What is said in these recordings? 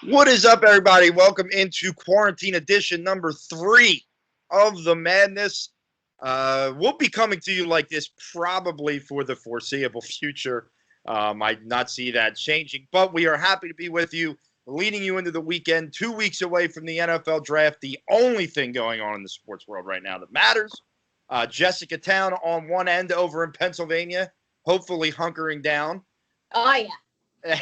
What is up, everybody? Welcome into quarantine edition number 3 of the madness. We'll be coming to you like this probably for the foreseeable future. I not see that changing, but we are happy to be with you, leading you into the weekend, 2 weeks away from the NFL draft, the only thing going on in the sports world right now that matters. Jessica Town on one end over in Pennsylvania, hopefully hunkering down. Oh, yeah.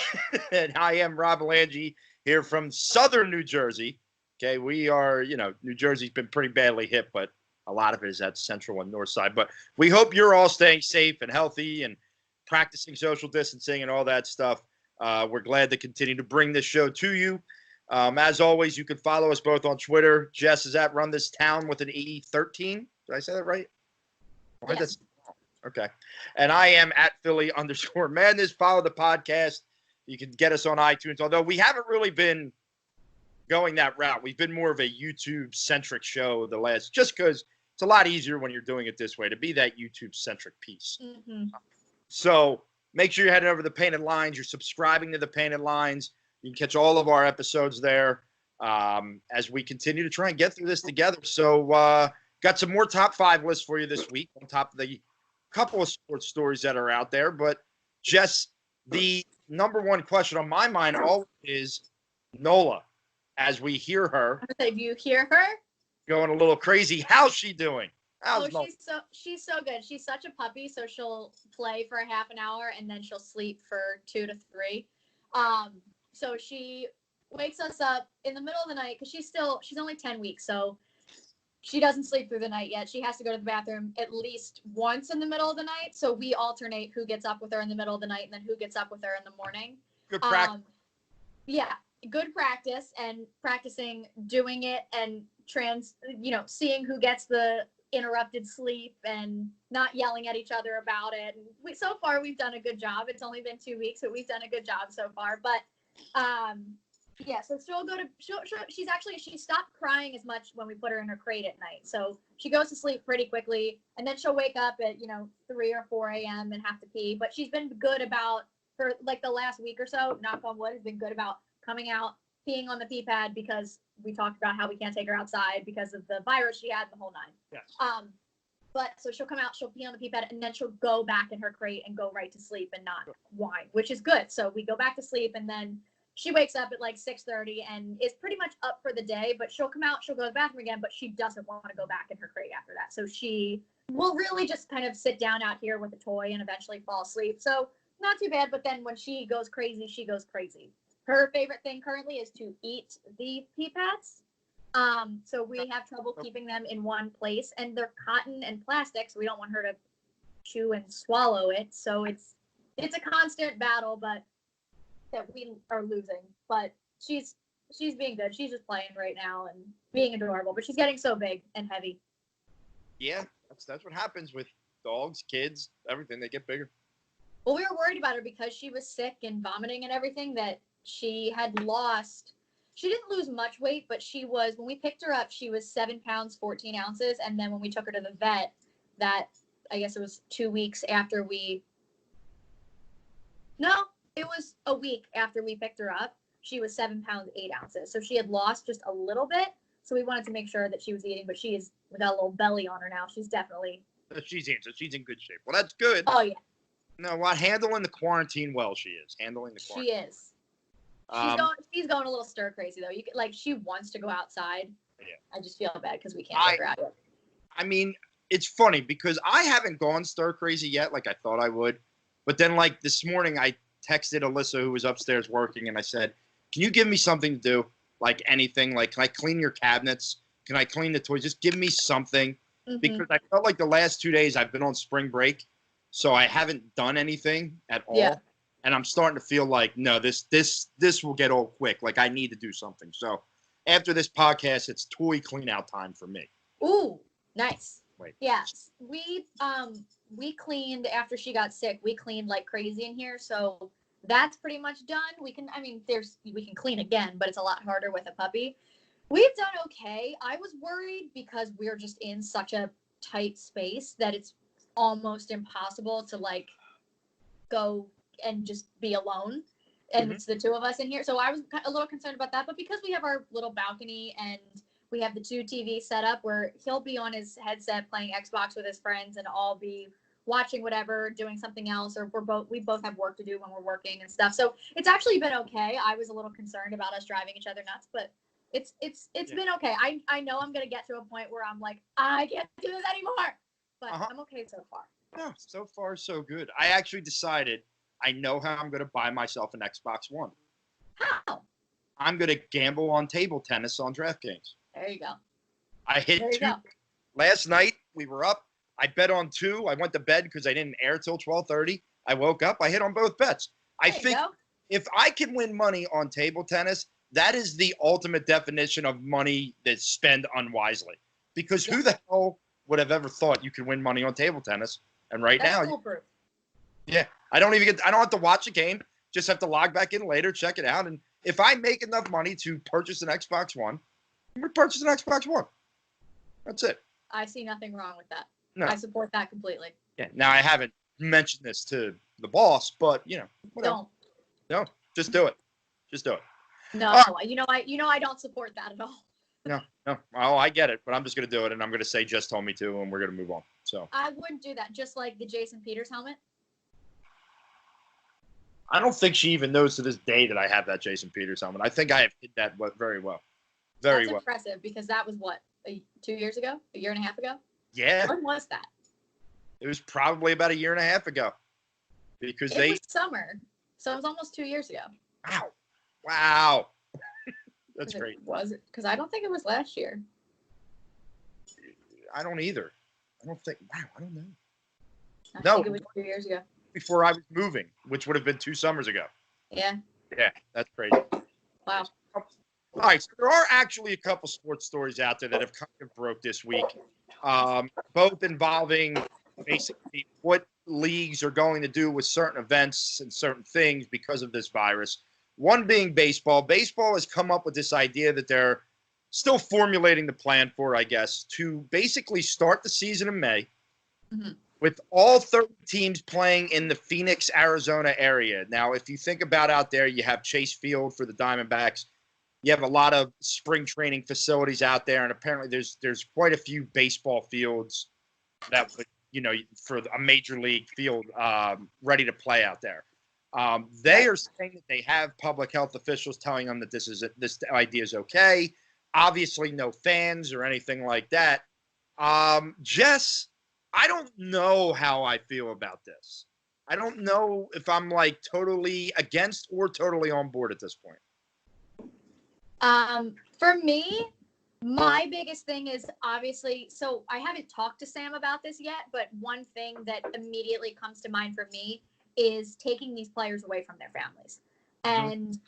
And I am Rob Lange here from southern New Jersey. Okay, we are, New Jersey's been pretty badly hit, but a lot of it is at central and north side. But we hope you're all staying safe and healthy and practicing social distancing and all that stuff. We're glad to continue to bring this show to you. As always, you can follow us both on Twitter. Jess is at Run This Town with an E13. Did I say that right? Yeah. Okay. And I am at Philly_Madness. Follow the podcast. You can get us on iTunes, although we haven't really been going that route. We've been more of a YouTube-centric show just because it's a lot easier when you're doing it this way, to be that YouTube-centric piece. Mm-hmm. So make sure you're heading over to the Painted Lines. You're subscribing to the Painted Lines. You can catch all of our episodes there as we continue to try and get through this together. So got some more top 5 lists for you this week on top of the couple of sports stories that are out there. But Jess, the number one question on my mind always is Nola. As we hear her, If you hear her, going a little crazy, how's she doing? she's so good. She's such a puppy, so she'll play for a half an hour and then she'll sleep for 2 to 3. So she wakes us up in the middle of the night because she's only 10 weeks, so she doesn't sleep through the night yet. She has to go to the bathroom at least once in the middle of the night. So we alternate who gets up with her in the middle of the night and then who gets up with her in the morning. Good practice. Yeah, good practice, and practicing doing it and seeing who gets the interrupted sleep and not yelling at each other about it. And so far we've done a good job. It's only been 2 weeks, but we've done a good job so far. But yeah, so she stopped crying as much when we put her in her crate at night. So she goes to sleep pretty quickly, and then she'll wake up at 3 or 4 a.m. and have to pee. But she's been good about, for like the last week or so, knock on wood, has been good about coming out, peeing on the pee pad, because we talked about how we can't take her outside because of the virus she had, the whole 9. Yes. But so she'll come out, she'll pee on the pee pad, and then she'll go back in her crate and go right to sleep and not whine, which is good. So we go back to sleep, and then she wakes up at like 6:30 and is pretty much up for the day, but she'll come out, she'll go to the bathroom again, but she doesn't want to go back in her crate after that. So she will really just kind of sit down out here with a toy and eventually fall asleep. So not too bad, but then when she goes crazy, she goes crazy. Her favorite thing currently is to eat the pee pads. So we have trouble keeping them in one place, and they're cotton and plastic, so we don't want her to chew and swallow it. So it's a constant battle, but that we are losing. But she's being good. She's just playing right now and being adorable, but she's getting so big and heavy. Yeah, that's what happens with dogs, kids, everything. They get bigger. Well, we were worried about her because she was sick and vomiting and everything, that she had lost. She didn't lose much weight, but when we picked her up, she was 7 pounds, 14 ounces. And then when we took her to the vet, I guess it was 2 weeks after it was a week after we picked her up, she was 7 pounds, 8 ounces. So she had lost just a little bit. So we wanted to make sure that she was eating, but she is, without a little belly on her now. She's definitely. She's in good shape. Well, that's good. Oh, yeah. No, what? Handling the quarantine well, she is. She is. She's going a little stir crazy though. She wants to go outside. Yeah. I just feel bad because we can't take her out yet. I mean, it's funny because I haven't gone stir crazy yet, like I thought I would. But then, like this morning, I texted Alyssa, who was upstairs working, and I said, "Can you give me something to do? Like anything? Like, can I clean your cabinets? Can I clean the toys? Just give me something." Mm-hmm. Because I felt like the last 2 days I've been on spring break, so I haven't done anything at all. Yeah. And I'm starting to feel like, no, this will get old quick. Like, I need to do something. So after this podcast, it's toy clean out time for me. Ooh, nice. Wait. Yeah. We cleaned after she got sick. We cleaned like crazy in here. So that's pretty much done. We can clean again, but it's a lot harder with a puppy. We've done okay. I was worried because we're just in such a tight space that it's almost impossible to like go and just be alone. and it's the two of us in here. So I was a little concerned about that, but because we have our little balcony and we have the 2 TVs set up where he'll be on his headset playing Xbox with his friends and I'll be watching whatever, doing something else, or we both have work to do when we're working and stuff. So it's actually been okay. I was a little concerned about us driving each other nuts, but it's been okay. I know I'm gonna get to a point where I'm like, I can't do this anymore, but I'm okay so far. No, so far so good. I actually decided I know how I'm gonna buy myself an Xbox One. How? I'm gonna gamble on table tennis on DraftKings. There you go. I hit 2 last night. We were up. I bet on 2. I went to bed because I didn't air till 12:30. I woke up. I hit on both bets. I think if I can win money on table tennis, that is the ultimate definition of money that's spent unwisely. Because who the hell would have ever thought you could win money on table tennis? And right now, I don't have to watch a game. Just have to log back in later, check it out, and if I make enough money to purchase an Xbox One, I'm gonna purchase an Xbox One. That's it. I see nothing wrong with that. No. I support that completely. Yeah. Now I haven't mentioned this to the boss, but whatever. No, just do it. Just do it. No, I don't support that at all. No. Oh, I get it, but I'm just gonna do it, and I'm gonna say Jess told me to, and we're gonna move on. So I wouldn't do that. Just like the Jason Peters helmet. I don't think she even knows to this day that I have that Jason Peters helmet. I think I have hit that very well. That's impressive because that was 2 years ago, a year and a half ago. Yeah. When was that? It was probably about a year and a half ago. Because it was summer, so it was almost 2 years ago. Wow. That's great. Was it? Because I don't think it was last year. I don't either. I don't think. Wow, I don't know. I think it was 2 years ago. Before I was moving, which would have been 2 summers ago. Yeah. Yeah, that's crazy. Wow. All right, so there are actually a couple sports stories out there that have kind of broke this week, both involving basically what leagues are going to do with certain events and certain things because of this virus. One being baseball. Baseball has come up with this idea that they're still formulating the plan for, I guess, to basically start the season in May with all 30 teams playing in the Phoenix, Arizona area. Now, if you think about out there, you have Chase Field for the Diamondbacks. You have a lot of spring training facilities out there, and apparently there's quite a few baseball fields that would, for a major league field ready to play out there. They are saying that they have public health officials telling them that this idea is okay. Obviously, no fans or anything like that. Jess, I don't know how I feel about this. I don't know if I'm like totally against or totally on board at this point. For me, my biggest thing is obviously, so I haven't talked to Sam about this yet, but one thing that immediately comes to mind for me is taking these players away from their families and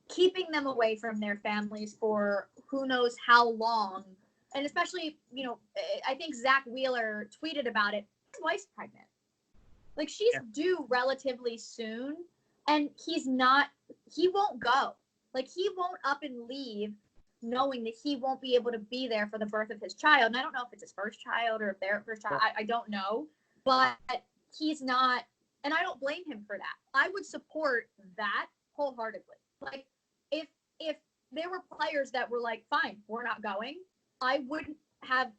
keeping them away from their families for who knows how long. And especially, I think Zach Wheeler tweeted about it. His wife's pregnant. Like, she's due relatively soon, and he won't go. Like, he won't up and leave knowing that he won't be able to be there for the birth of his child. And I don't know if it's his first child or if their first child. I don't know. But he's not, and I don't blame him for that. I would support that wholeheartedly. Like, if there were players that were like, fine, we're not going, I wouldn't have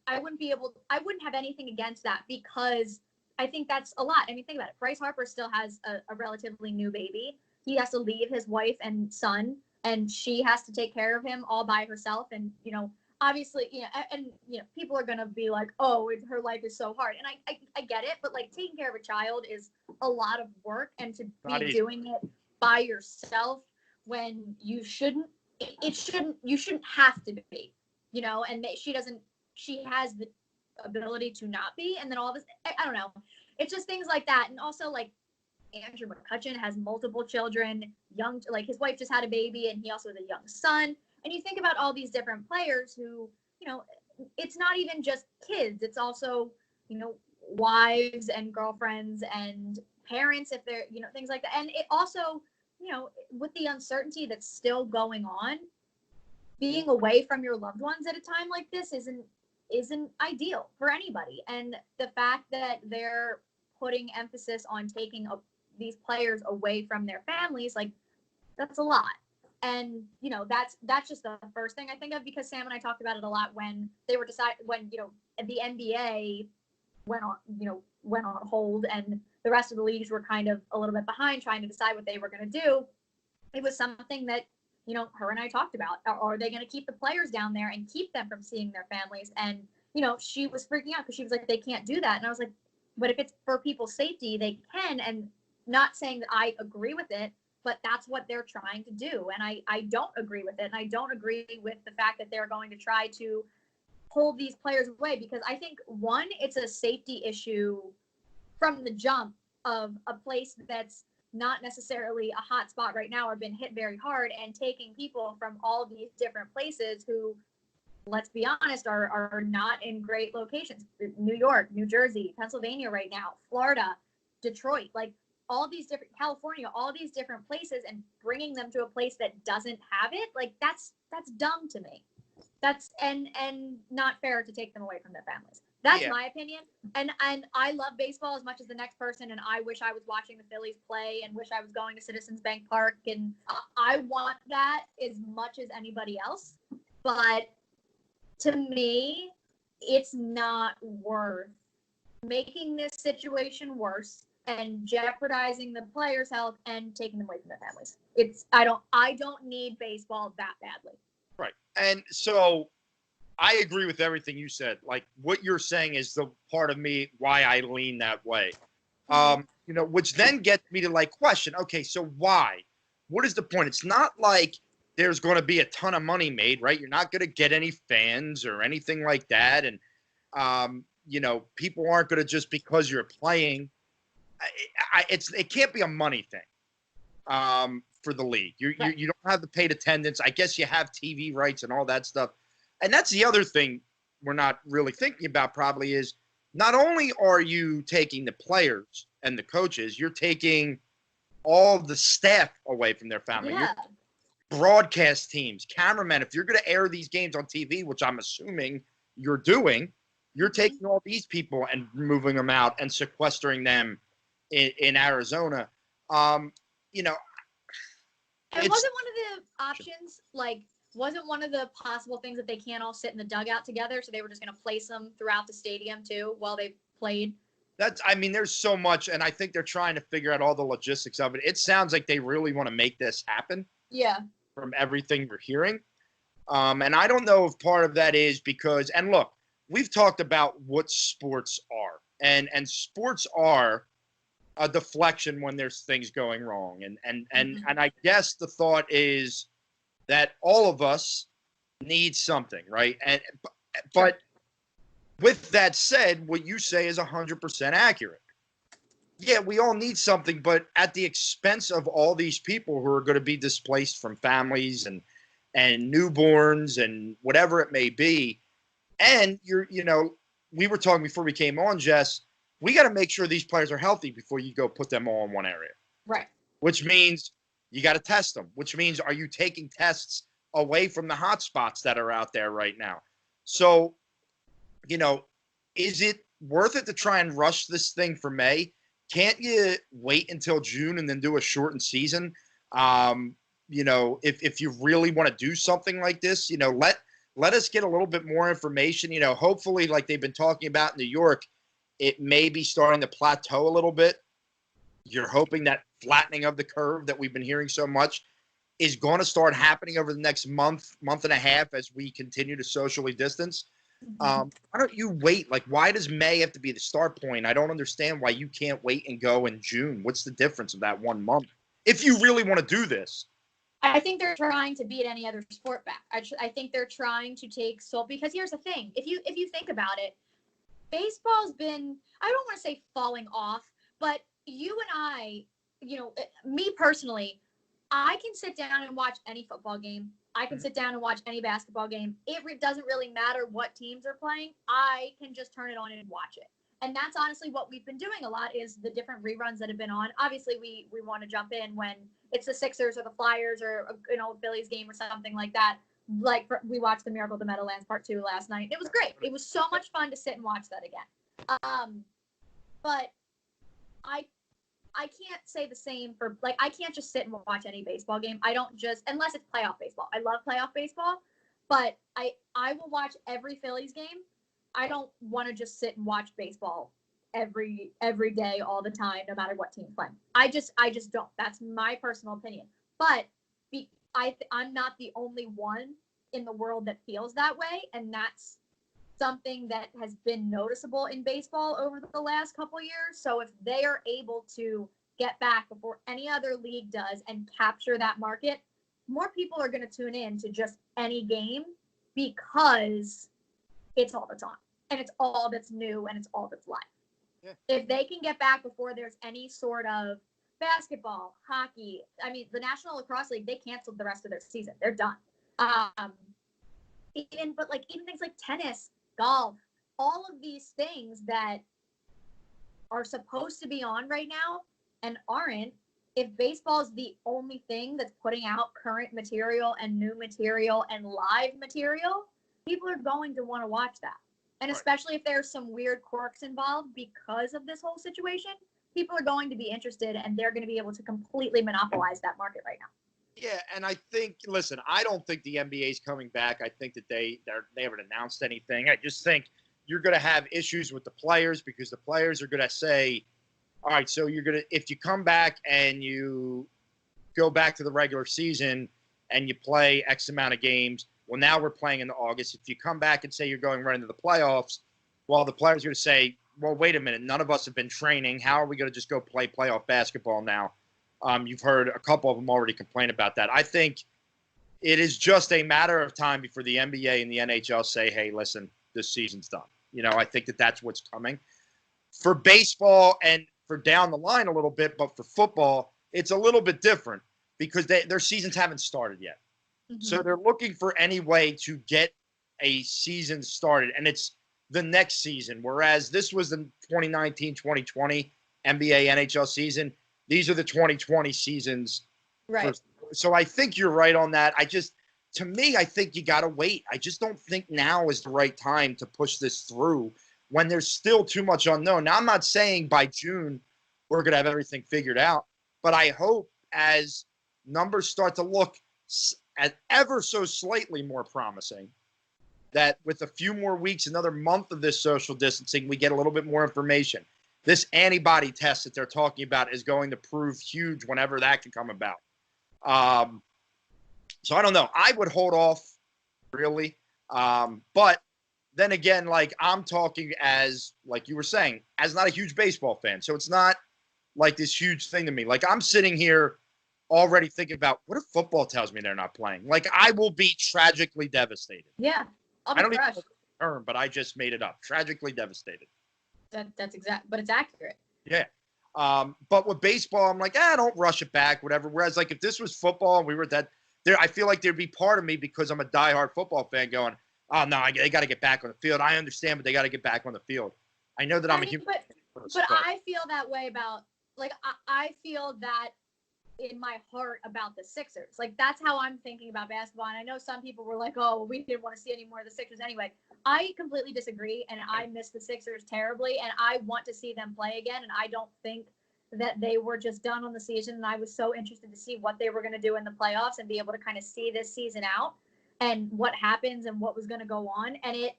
anything against that, because I think that's a lot. I mean, think about it. Bryce Harper still has a relatively new baby. He has to leave his wife and son, and she has to take care of him all by herself. And, obviously, people are going to be like, oh, her life is so hard. And I get it, but like, taking care of a child is a lot of work, and to be doing it by yourself when you shouldn't have to be, and she has the ability to not be. And then all of this, I don't know. It's just things like that. And also, like, Andrew McCutchen has multiple children, like his wife just had a baby, and he also has a young son. And you think about all these different players who, it's not even just kids. It's also, wives and girlfriends and parents, if they're, things like that. And it also, with the uncertainty that's still going on, being away from your loved ones at a time like this isn't ideal for anybody. And the fact that they're putting emphasis on taking these players away from their families, like, That's a lot. And, you know, that's just the first thing I think of, because Sam and I talked about it a lot when they were when, you know, the NBA went on hold and the rest of the leagues were kind of a little bit behind trying to decide what they were going to do. It was something that, you know, her and I talked about. Are they going to keep the players down there and keep them from seeing their families? And, you know, she was freaking out because she was like, they can't do that. And I was like, but if it's for people's safety, they can. And not saying that I agree with it, but that's what they're trying to do. And I don't agree with it. And I don't agree with the fact that they're going to try to hold these players away, because I think, one, it's a safety issue from the jump of a place that's not necessarily a hot spot right now or been hit very hard, and taking people from all these different places who, let's be honest, are not in great locations. New York, New Jersey, Pennsylvania right now, Florida, Detroit, like all these different, California, all these different places, and bringing them to a place that doesn't have it, like that's dumb to me. That's and not fair to take them away from their families. That's my opinion. And I love baseball as much as the next person, and I wish I was watching the Phillies play and wish I was going to Citizens Bank Park, and I want that as much as anybody else. But to me, it's not worth making this situation worse and jeopardizing the players' health and taking them away from their families. I don't need baseball that badly. Right. And so I agree with everything you said. Like, what you're saying is the part of me why I lean that way. You know, which then gets me to like question, okay, so why? What is the point? It's not like there's going to be a ton of money made, right? You're not going to get any fans or anything like that. And, you know, people aren't going to, just because you're playing, it can't be a money thing for the league. You don't have the paid attendance. I guess you have TV rights and all that stuff. And that's the other thing we're not really thinking about probably is, not only are you taking the players and the coaches, you're taking all the staff away from their family. Yeah. Broadcast teams, cameramen. If you're going to air these games on TV, which I'm assuming you're doing, you're taking all these people and moving them out and sequestering them in Arizona. You know, and wasn't one of the options, like, wasn't one of the possible things that they can't all sit in the dugout together, so they were just going to place them throughout the stadium too while they played? I mean, there's so much, and I think they're trying to figure out all the logistics of it. It sounds like they really want to make this happen. Yeah. From everything we're hearing. And I don't know if part of that is because, and look, we've talked about what sports are, and sports are a deflection when there's things going wrong. And I guess the thought is that all of us need something, right? But with that said, what you say is 100% accurate. Yeah, we all need something, but at the expense of all these people who are going to be displaced from families and newborns and whatever it may be. And you know, we were talking before we came on, Jess, we got to make sure these players are healthy before you go put them all in one area. Right. Which means you got to test them, which means, are you taking tests away from the hot spots that are out there right now? So, you know, is it worth it to try and rush this thing for May? Can't you wait until June and then do a shortened season? You know, if you really want to do something like this, you know, let us get a little bit more information. You know, hopefully, like they've been talking about in New York, it may be starting to plateau a little bit. You're hoping that flattening of the curve that we've been hearing so much is going to start happening over the next month and a half as we continue to socially distance. Why don't you wait? Like, why does May have to be the start point? I don't understand why you can't wait and go in June. What's the difference of that 1 month? If you really want to do this. I think they're trying to beat any other sport back. I think they're trying to take because here's the thing. If you think about it, baseball's been, I don't want to say falling off, but you and I, you know, me personally, I can sit down and watch any football game. I can sit down and watch any basketball game. It doesn't really matter what teams are playing. I can just turn it on and watch it. And that's honestly what we've been doing a lot, is the different reruns that have been on. Obviously, we want to jump in when it's the Sixers or the Flyers or an old Phillies game or something like that. Like, we watched the Miracle of the Meadowlands Part 2 last night. It was great. It was so much fun to sit and watch that again. But I I can't say the same for, like, I can't just sit and watch any baseball game. I don't just, unless it's playoff baseball. I love playoff baseball, but I will watch every Phillies game. I don't want to just sit and watch baseball every day, all the time, no matter what team's playing. I just don't. That's my personal opinion. But I'm not the only one in the world that feels that way, and that's something that has been noticeable in baseball over the last couple years. So if they are able to get back before any other league does and capture that market, more people are going to tune in to just any game because it's all that's on and it's all that's new and it's all that's live. Yeah. If they can get back before there's any sort of basketball, hockey, I mean, the National Lacrosse League, they canceled the rest of their season. They're done. Even things like tennis, golf, all of these things that are supposed to be on right now and aren't, if baseball is the only thing that's putting out current material and new material and live material, people are going to want to watch that. And especially if there's some weird quirks involved because of this whole situation, people are going to be interested and they're going to be able to completely monopolize that market right now. Yeah, and I think, listen, I don't think the NBA is coming back. I think that they haven't announced anything. I just think you're going to have issues with the players because the players are going to say, all right, so if you come back and you go back to the regular season and you play X amount of games, well, now we're playing in August. If you come back and say you're going right into the playoffs, well, the players are going to say, well, wait a minute, none of us have been training. How are we going to just go play playoff basketball now? You've heard a couple of them already complain about that. I think it is just a matter of time before the NBA and the NHL say, hey, listen, this season's done. I think that's what's coming. For baseball and for down the line a little bit, but for football, it's a little bit different because their seasons haven't started yet. Mm-hmm. So they're looking for any way to get a season started, and it's the next season, whereas this was the 2019-2020 NBA NHL season. These are the 2020 seasons. Right. So I think you're right on that. I think you got to wait. I just don't think now is the right time to push this through when there's still too much unknown. Now, I'm not saying by June we're going to have everything figured out, but I hope as numbers start to look at ever so slightly more promising, that with a few more weeks, another month of this social distancing, we get a little bit more information. This antibody test that they're talking about is going to prove huge whenever that can come about. So I don't know. I would hold off, really. But then again, like I'm talking as, like you were saying, as not a huge baseball fan. So it's not like this huge thing to me. Like I'm sitting here already thinking about what if football tells me they're not playing? Like I will be tragically devastated. Yeah. I don't even know the term, but I just made it up. Tragically devastated. That's exact, but it's accurate. Yeah. But with baseball, I'm like, don't rush it back, whatever. Whereas, like, if this was football and we were there, I feel like there'd be part of me because I'm a diehard football fan going, oh, no, they got to get back on the field. I understand, but they got to get back on the field. I know that I'm a human. But I feel that way about, like, I feel that in my heart about the Sixers. Like, that's how I'm thinking about basketball. And I know some people were like, oh, well, we didn't want to see any more of the Sixers anyway. I completely disagree, and I miss the Sixers terribly, and I want to see them play again, and I don't think that they were just done on the season, and I was so interested to see what they were going to do in the playoffs and be able to kind of see this season out and what happens and what was going to go on. And it,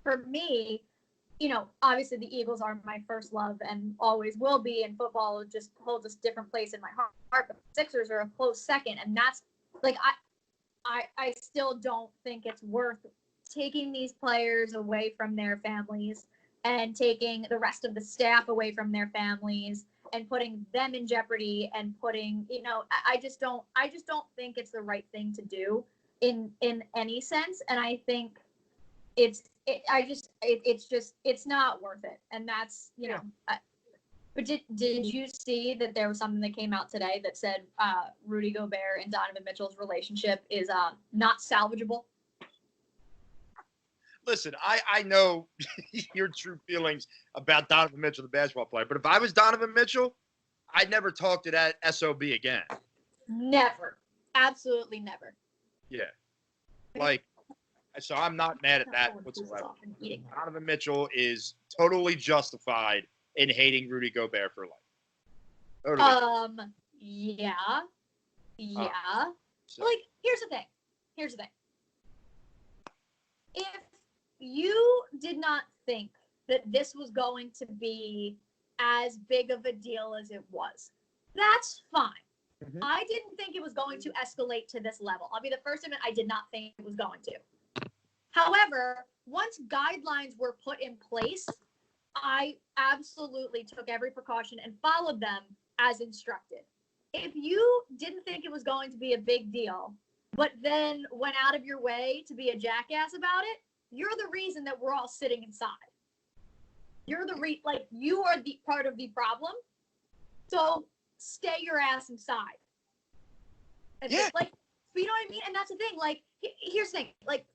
for me, obviously the Eagles are my first love and always will be, and football just holds a different place in my heart, but the Sixers are a close second, and that's, like, I still don't think it's worth taking these players away from their families and taking the rest of the staff away from their families and putting them in jeopardy and putting, I just don't think it's the right thing to do in any sense. And I think it's not worth it. And that's, know, but did you see that there was something that came out today that said Rudy Gobert and Donovan Mitchell's relationship is not salvageable? Listen, I know your true feelings about Donovan Mitchell, the basketball player. But if I was Donovan Mitchell, I'd never talk to that SOB again. Never. Absolutely never. Yeah. Like, so I'm not mad at that whatsoever. Donovan Mitchell is totally justified in hating Rudy Gobert for life. Totally. Yeah. Yeah. So, Like, here's the thing. If you did not think that this was going to be as big of a deal as it was, that's fine. mhm. I didn't think it was going to escalate to this level. I'll be the first to admit I did not think it was going to. However, once guidelines were put in place, I absolutely took every precaution and followed them as instructed. If you didn't think it was going to be a big deal, but then went out of your way to be a jackass about it, you're the reason that we're all sitting inside. You're you are the part of the problem. So stay your ass inside. Yeah. Like, you know what I mean? And that's the thing. Like, here's the thing. Like,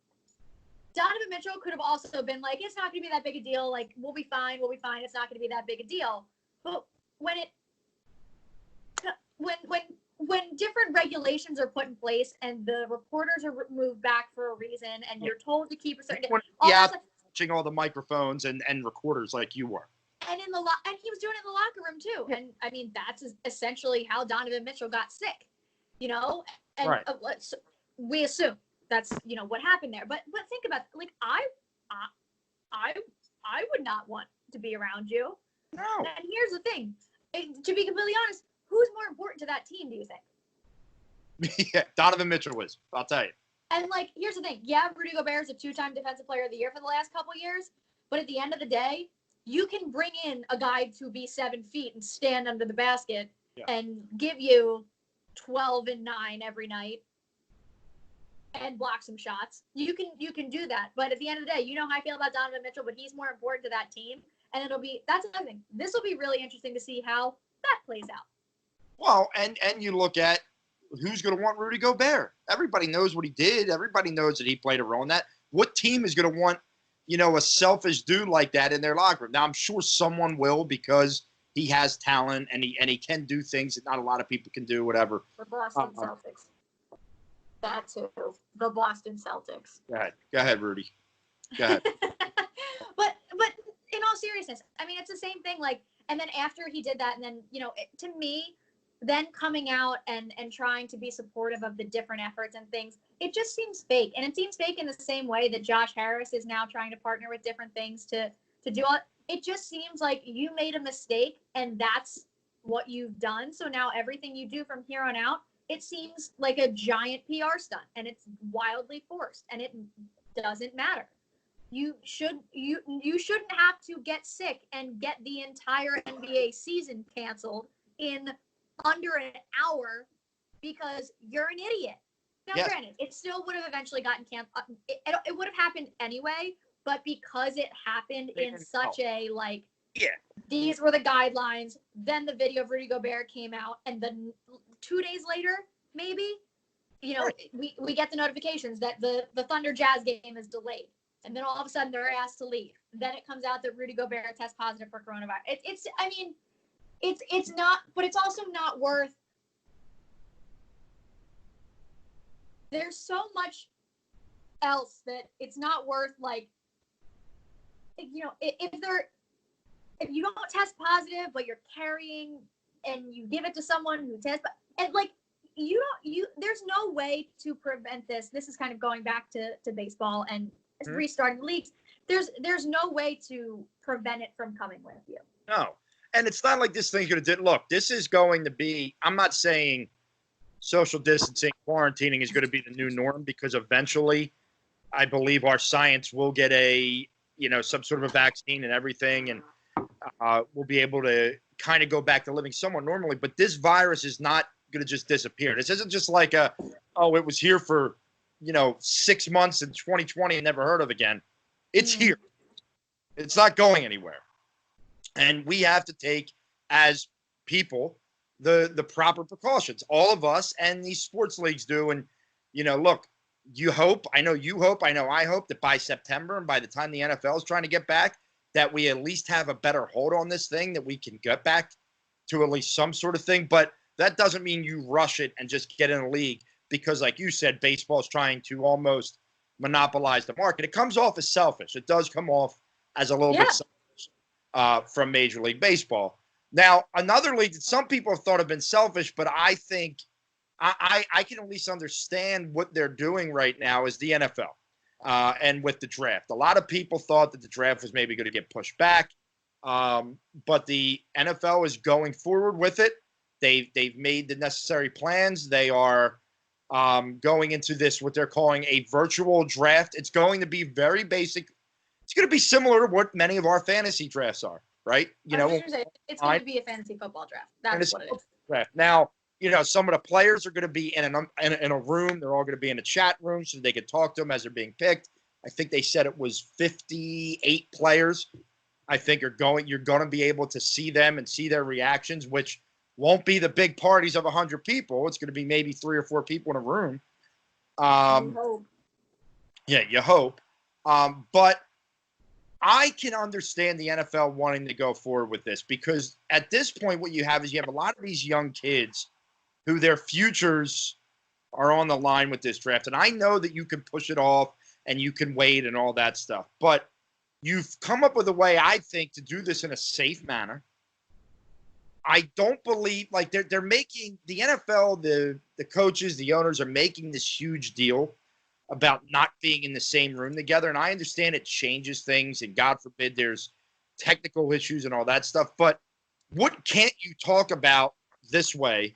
Donovan Mitchell could have also been like, it's not going to be that big a deal. Like, we'll be fine. It's not going to be that big a deal. But when different regulations are put in place and the reporters are moved back for a reason and you're told to keep a certain, yeah, watching all the microphones and recorders like you were. And and he was doing it in the locker room too. And I mean, that's essentially how Donovan Mitchell got sick, you know. And right. We assume that's what happened there. But think about it. Like I would not want to be around you. No. And here's the thing. To be completely honest, who's more important to that team? Do you think? Yeah, Donovan Mitchell was. I'll tell you. And like, here's the thing. Yeah, Rudy Gobert is a 2-time Defensive Player of the Year for the last couple of years. But at the end of the day, you can bring in a guy to be 7 feet and stand under the basket and give you 12 and 9 every night and block some shots. You can do that. But at the end of the day, you know how I feel about Donovan Mitchell, but he's more important to that team. And that's another thing. This will be really interesting to see how that plays out. Well, and you look at who's going to want Rudy Gobert. Everybody knows what he did. Everybody knows that he played a role in that. What team is going to want, a selfish dude like that in their locker room? Now, I'm sure someone will because he has talent and he can do things that not a lot of people can do, whatever. The Boston Celtics. That too. The Boston Celtics. Go ahead, Rudy. Go ahead. but in all seriousness, I mean, it's the same thing. Like, and then after he did that, and then, to me, then coming out and trying to be supportive of the different efforts and things, it just seems fake. And it seems fake in the same way that Josh Harris is now trying to partner with different things to do all. It just seems like you made a mistake and that's what you've done. So now everything you do from here on out, it seems like a giant PR stunt and it's wildly forced and it doesn't matter. You shouldn't have to get sick and get the entire NBA season canceled in under an hour because you're an idiot. Now, Granted, it still would have eventually gotten canceled. It would have happened anyway, but because it happened in such a these were the guidelines. Then the video of Rudy Gobert came out, and then 2 days later, maybe, we get the notifications that the Thunder Jazz game is delayed. And then all of a sudden they're asked to leave. Then it comes out that Rudy Gobert tests positive for coronavirus. It's not, but it's also not worth. There's so much else that it's not worth if you don't test positive, but you're carrying and you give it to someone who tests, and there's no way to prevent this. This is kind of going back to baseball and restarting leagues. There's no way to prevent it from coming with you. No. And it's not like this thing's going to look, this is going to be, I'm not saying social distancing, quarantining is going to be the new norm because eventually I believe our science will get some sort of a vaccine and everything. And we'll be able to kind of go back to living somewhat normally. But this virus is not going to just disappear. This isn't just like it was here for, 6 months in 2020 and never heard of again. It's here. It's not going anywhere. And we have to take, as people, the proper precautions. All of us and these sports leagues do. And, look, I know I hope that by September and by the time the NFL is trying to get back, that we at least have a better hold on this thing, that we can get back to at least some sort of thing. But that doesn't mean you rush it and just get in a league because, like you said, baseball is trying to almost monopolize the market. It comes off as selfish. It does come off as a little bit selfish from Major League Baseball. Now, another league that some people have thought have been selfish, but I think I can at least understand what they're doing right now is the NFL and with the draft. A lot of people thought that the draft was maybe going to get pushed back, but the NFL is going forward with it. They've made the necessary plans. They are going into this, what they're calling a virtual draft. It's going to be very basic. It's going to be similar to what many of our fantasy drafts are, right? You know, it's going to be a fantasy football draft. That's what it is. Draft. Now, some of the players are going to be in a room. They're all going to be in a chat room so they can talk to them as they're being picked. I think they said it was 58 players. I think you're going to be able to see them and see their reactions, which won't be the big parties of 100 people. It's going to be maybe 3 or 4 people in a room. You hope. Yeah, you hope. But I can understand the NFL wanting to go forward with this because at this point, what you have is you have a lot of these young kids who their futures are on the line with this draft. And I know that you can push it off and you can wait and all that stuff. But you've come up with a way, I think, to do this in a safe manner. I don't believe like they're making the NFL, the coaches, the owners are making this huge deal about not being in the same room together. And I understand it changes things and God forbid there's technical issues and all that stuff. But what can't you talk about this way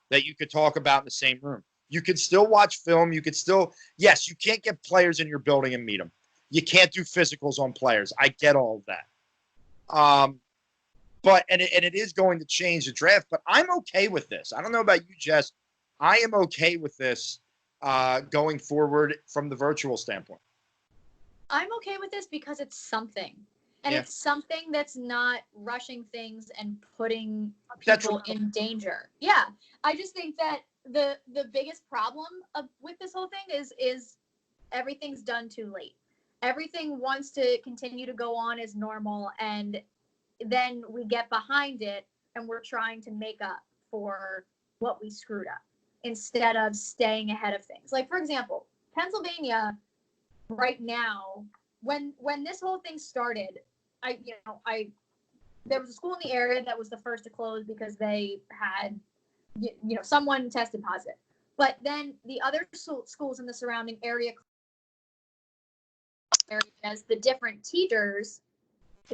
that you could talk about in the same room? You could still watch film. You could still, yes, you can't get players in your building and meet them. You can't do physicals on players. I get all of that. But it is going to change the draft, but I'm okay with this. I don't know about you, Jess. I am okay with this going forward from the virtual standpoint. I'm okay with this because it's something. And it's something that's not rushing things and putting people in danger. Yeah. I just think that the biggest problem with this whole thing is everything's done too late. Everything wants to continue to go on as normal, and then we get behind it and we're trying to make up for what we screwed up instead of staying ahead of things. Like, for example, Pennsylvania right now, when this whole thing started, there was a school in the area that was the first to close because they had, someone tested positive. But then the other schools in the surrounding areas, the different teachers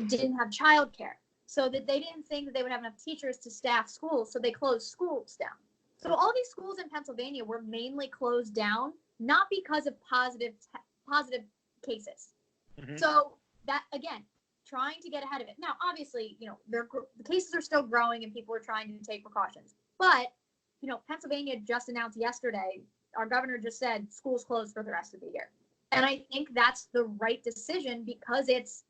didn't have childcare, so that they didn't think that they would have enough teachers to staff schools, so they closed schools down. So all these schools in Pennsylvania were mainly closed down, not because of positive cases. Mm-hmm. So that, again, trying to get ahead of it. Now, obviously, the cases are still growing and people are trying to take precautions. But, Pennsylvania just announced yesterday, our governor just said schools closed for the rest of the year. And I think that's the right decision because it's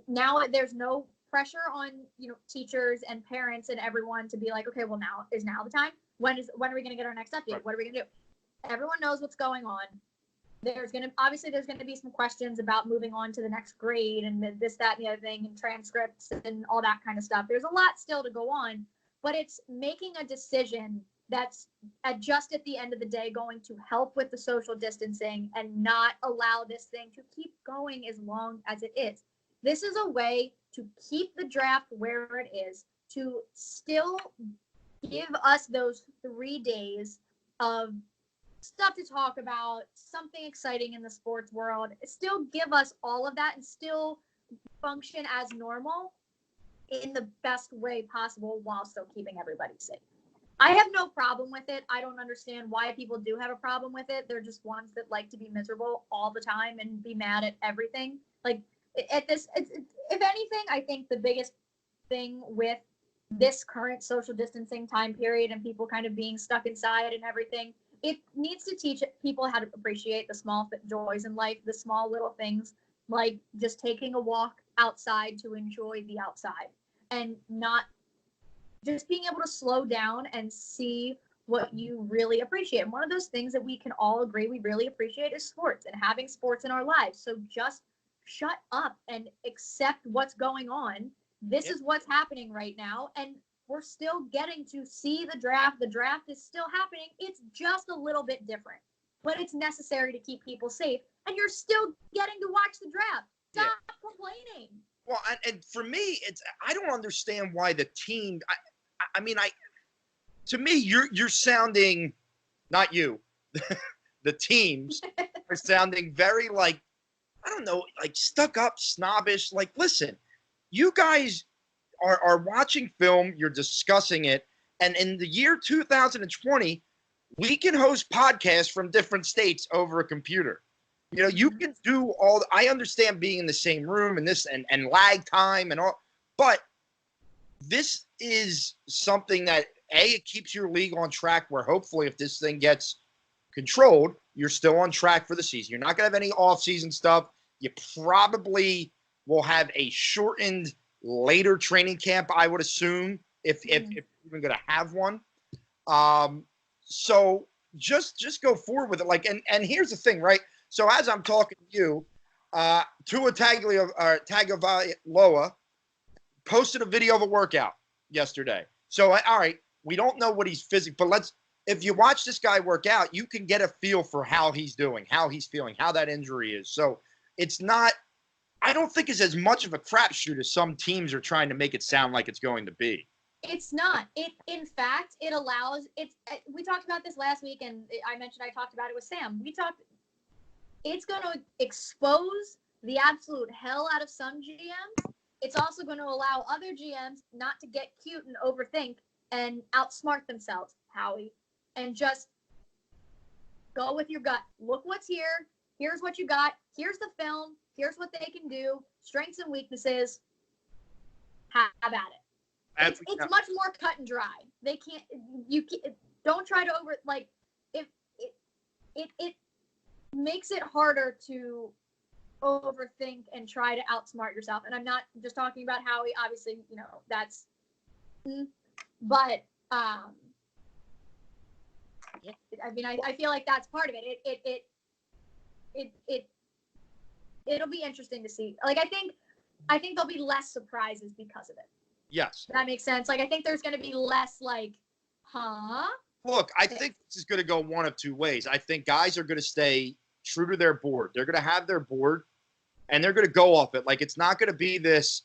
now there's no pressure on, teachers and parents and everyone to be like, okay, well, now is the time. When are we going to get our next update? Right. What are we going to do? Everyone knows what's going on. There's going to be some questions about moving on to the next grade and this, that, and the other thing, and transcripts and all that kind of stuff. There's a lot still to go on, but it's making a decision that's just at the end of the day going to help with the social distancing and not allow this thing to keep going as long as it is. This is a way to keep the draft where it is, to still give us those 3 days of stuff to talk about, something exciting in the sports world, still give us all of that and still function as normal in the best way possible while still keeping everybody safe. I have no problem with it. I don't understand why people do have a problem with it. They're just ones that like to be miserable all the time and be mad at everything. Like, if anything, I think the biggest thing with this current social distancing time period and people kind of being stuck inside and everything, it needs to teach people how to appreciate the small joys in life, the small little things, like just taking a walk outside to enjoy the outside and not just being able to slow down and see what you really appreciate. And one of those things that we can all agree we really appreciate is sports and having sports in our lives. So just shut up and accept what's going on. This is what's happening right now. And we're still getting to see the draft. The draft is still happening. It's just a little bit different, but it's necessary to keep people safe. And you're still getting to watch the draft. Stop complaining. Well, and for me, I don't understand why the team. I mean, to me, you're sounding, not you, the teams are sounding very like, I don't know, like stuck up, snobbish. Like, listen, you guys are watching film, you're discussing it, and in the year 2020, we can host podcasts from different states over a computer. You know, you can do all. I understand being in the same room and this and lag time and all, but this is something that it keeps your league on track. Where hopefully, if this thing gets controlled, you're still on track for the season. You're not going to have any off-season stuff. You probably will have a shortened later training camp, I would assume, if you're even going to have one. So just go forward with it. Like, and here's the thing, right? So as I'm talking to you, Tua Tagovailoa posted a video of a workout yesterday. So all right, we don't know what he's physically, but if you watch this guy work out, you can get a feel for how he's doing, how he's feeling, how that injury is. So it's not, I don't think it's as much of a crapshoot as some teams are trying to make it sound like it's going to be. It's not. In fact, it allows. We talked about this last week, and I talked about it with Sam. It's going to expose the absolute hell out of some GMs. It's also going to allow other GMs not to get cute and overthink and outsmart themselves, Howie, and just go with your gut. Look what's here. Here's what you got. Here's the film. Here's what they can do. Strengths and weaknesses. Have at it. It's much more cut and dry. Don't try to it makes it harder to overthink and try to outsmart yourself. And I'm not just talking about Howie, obviously, that's, but, I feel like that's part of it. It'll be interesting to see. Like, I think there'll be less surprises because of it. Yes. That makes sense. Like, I think there's going to be less like, Look, I think this is going to go one of two ways. I think guys are going to stay true to their board. They're going to have their board, and they're going to go off it. Like, it's not going to be this,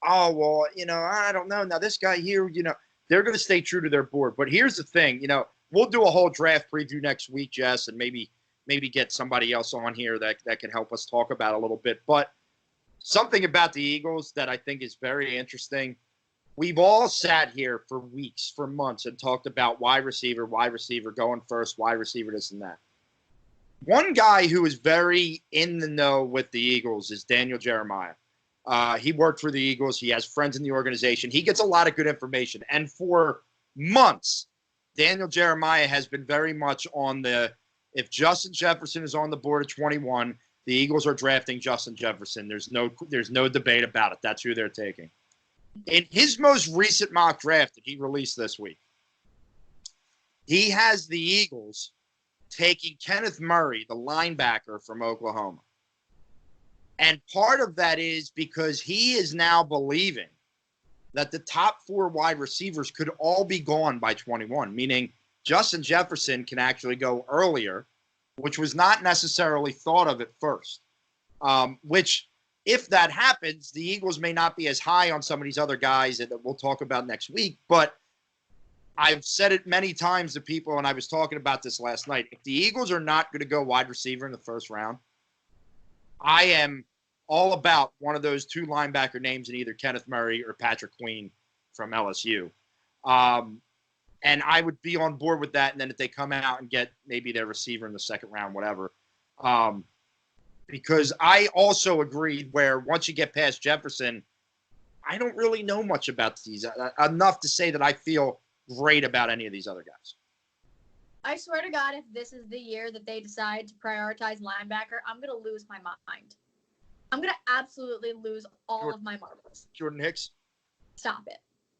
oh, well, I don't know. Now, this guy here, they're going to stay true to their board. But here's the thing, we'll do a whole draft preview next week, Jess, and maybe get somebody else on here that can help us talk about a little bit. But something about the Eagles that I think is very interesting. We've all sat here for weeks, for months, and talked about wide receiver going first, wide receiver, this and that. One guy who is very in the know with the Eagles is Daniel Jeremiah. He worked for the Eagles. He has friends in the organization. He gets a lot of good information. And for months, Daniel Jeremiah has been very much on if Justin Jefferson is on the board at 21, the Eagles are drafting Justin Jefferson. There's no debate about it. That's who they're taking. In his most recent mock draft that he released this week, he has the Eagles taking Kenneth Murray, the linebacker from Oklahoma. And part of that is because he is now believing that the top 4 wide receivers could all be gone by 21, meaning Justin Jefferson can actually go earlier, which was not necessarily thought of at first, which – if that happens, the Eagles may not be as high on some of these other guys that we'll talk about next week. But I've said it many times to people, and I was talking about this last night. If the Eagles are not going to go wide receiver in the first round, I am all about one of those 2 linebacker names in either Kenneth Murray or Patrick Queen from LSU. And I would be on board with that. And then if they come out and get maybe their receiver in the second round, whatever. Because I also agree where once you get past Jefferson, I don't really know much about these enough to say that I feel great about any of these other guys. I swear to God, if this is the year that they decide to prioritize linebacker, I'm going to lose my mind. I'm going to absolutely lose all of my marbles. Jordan Hicks? Stop it.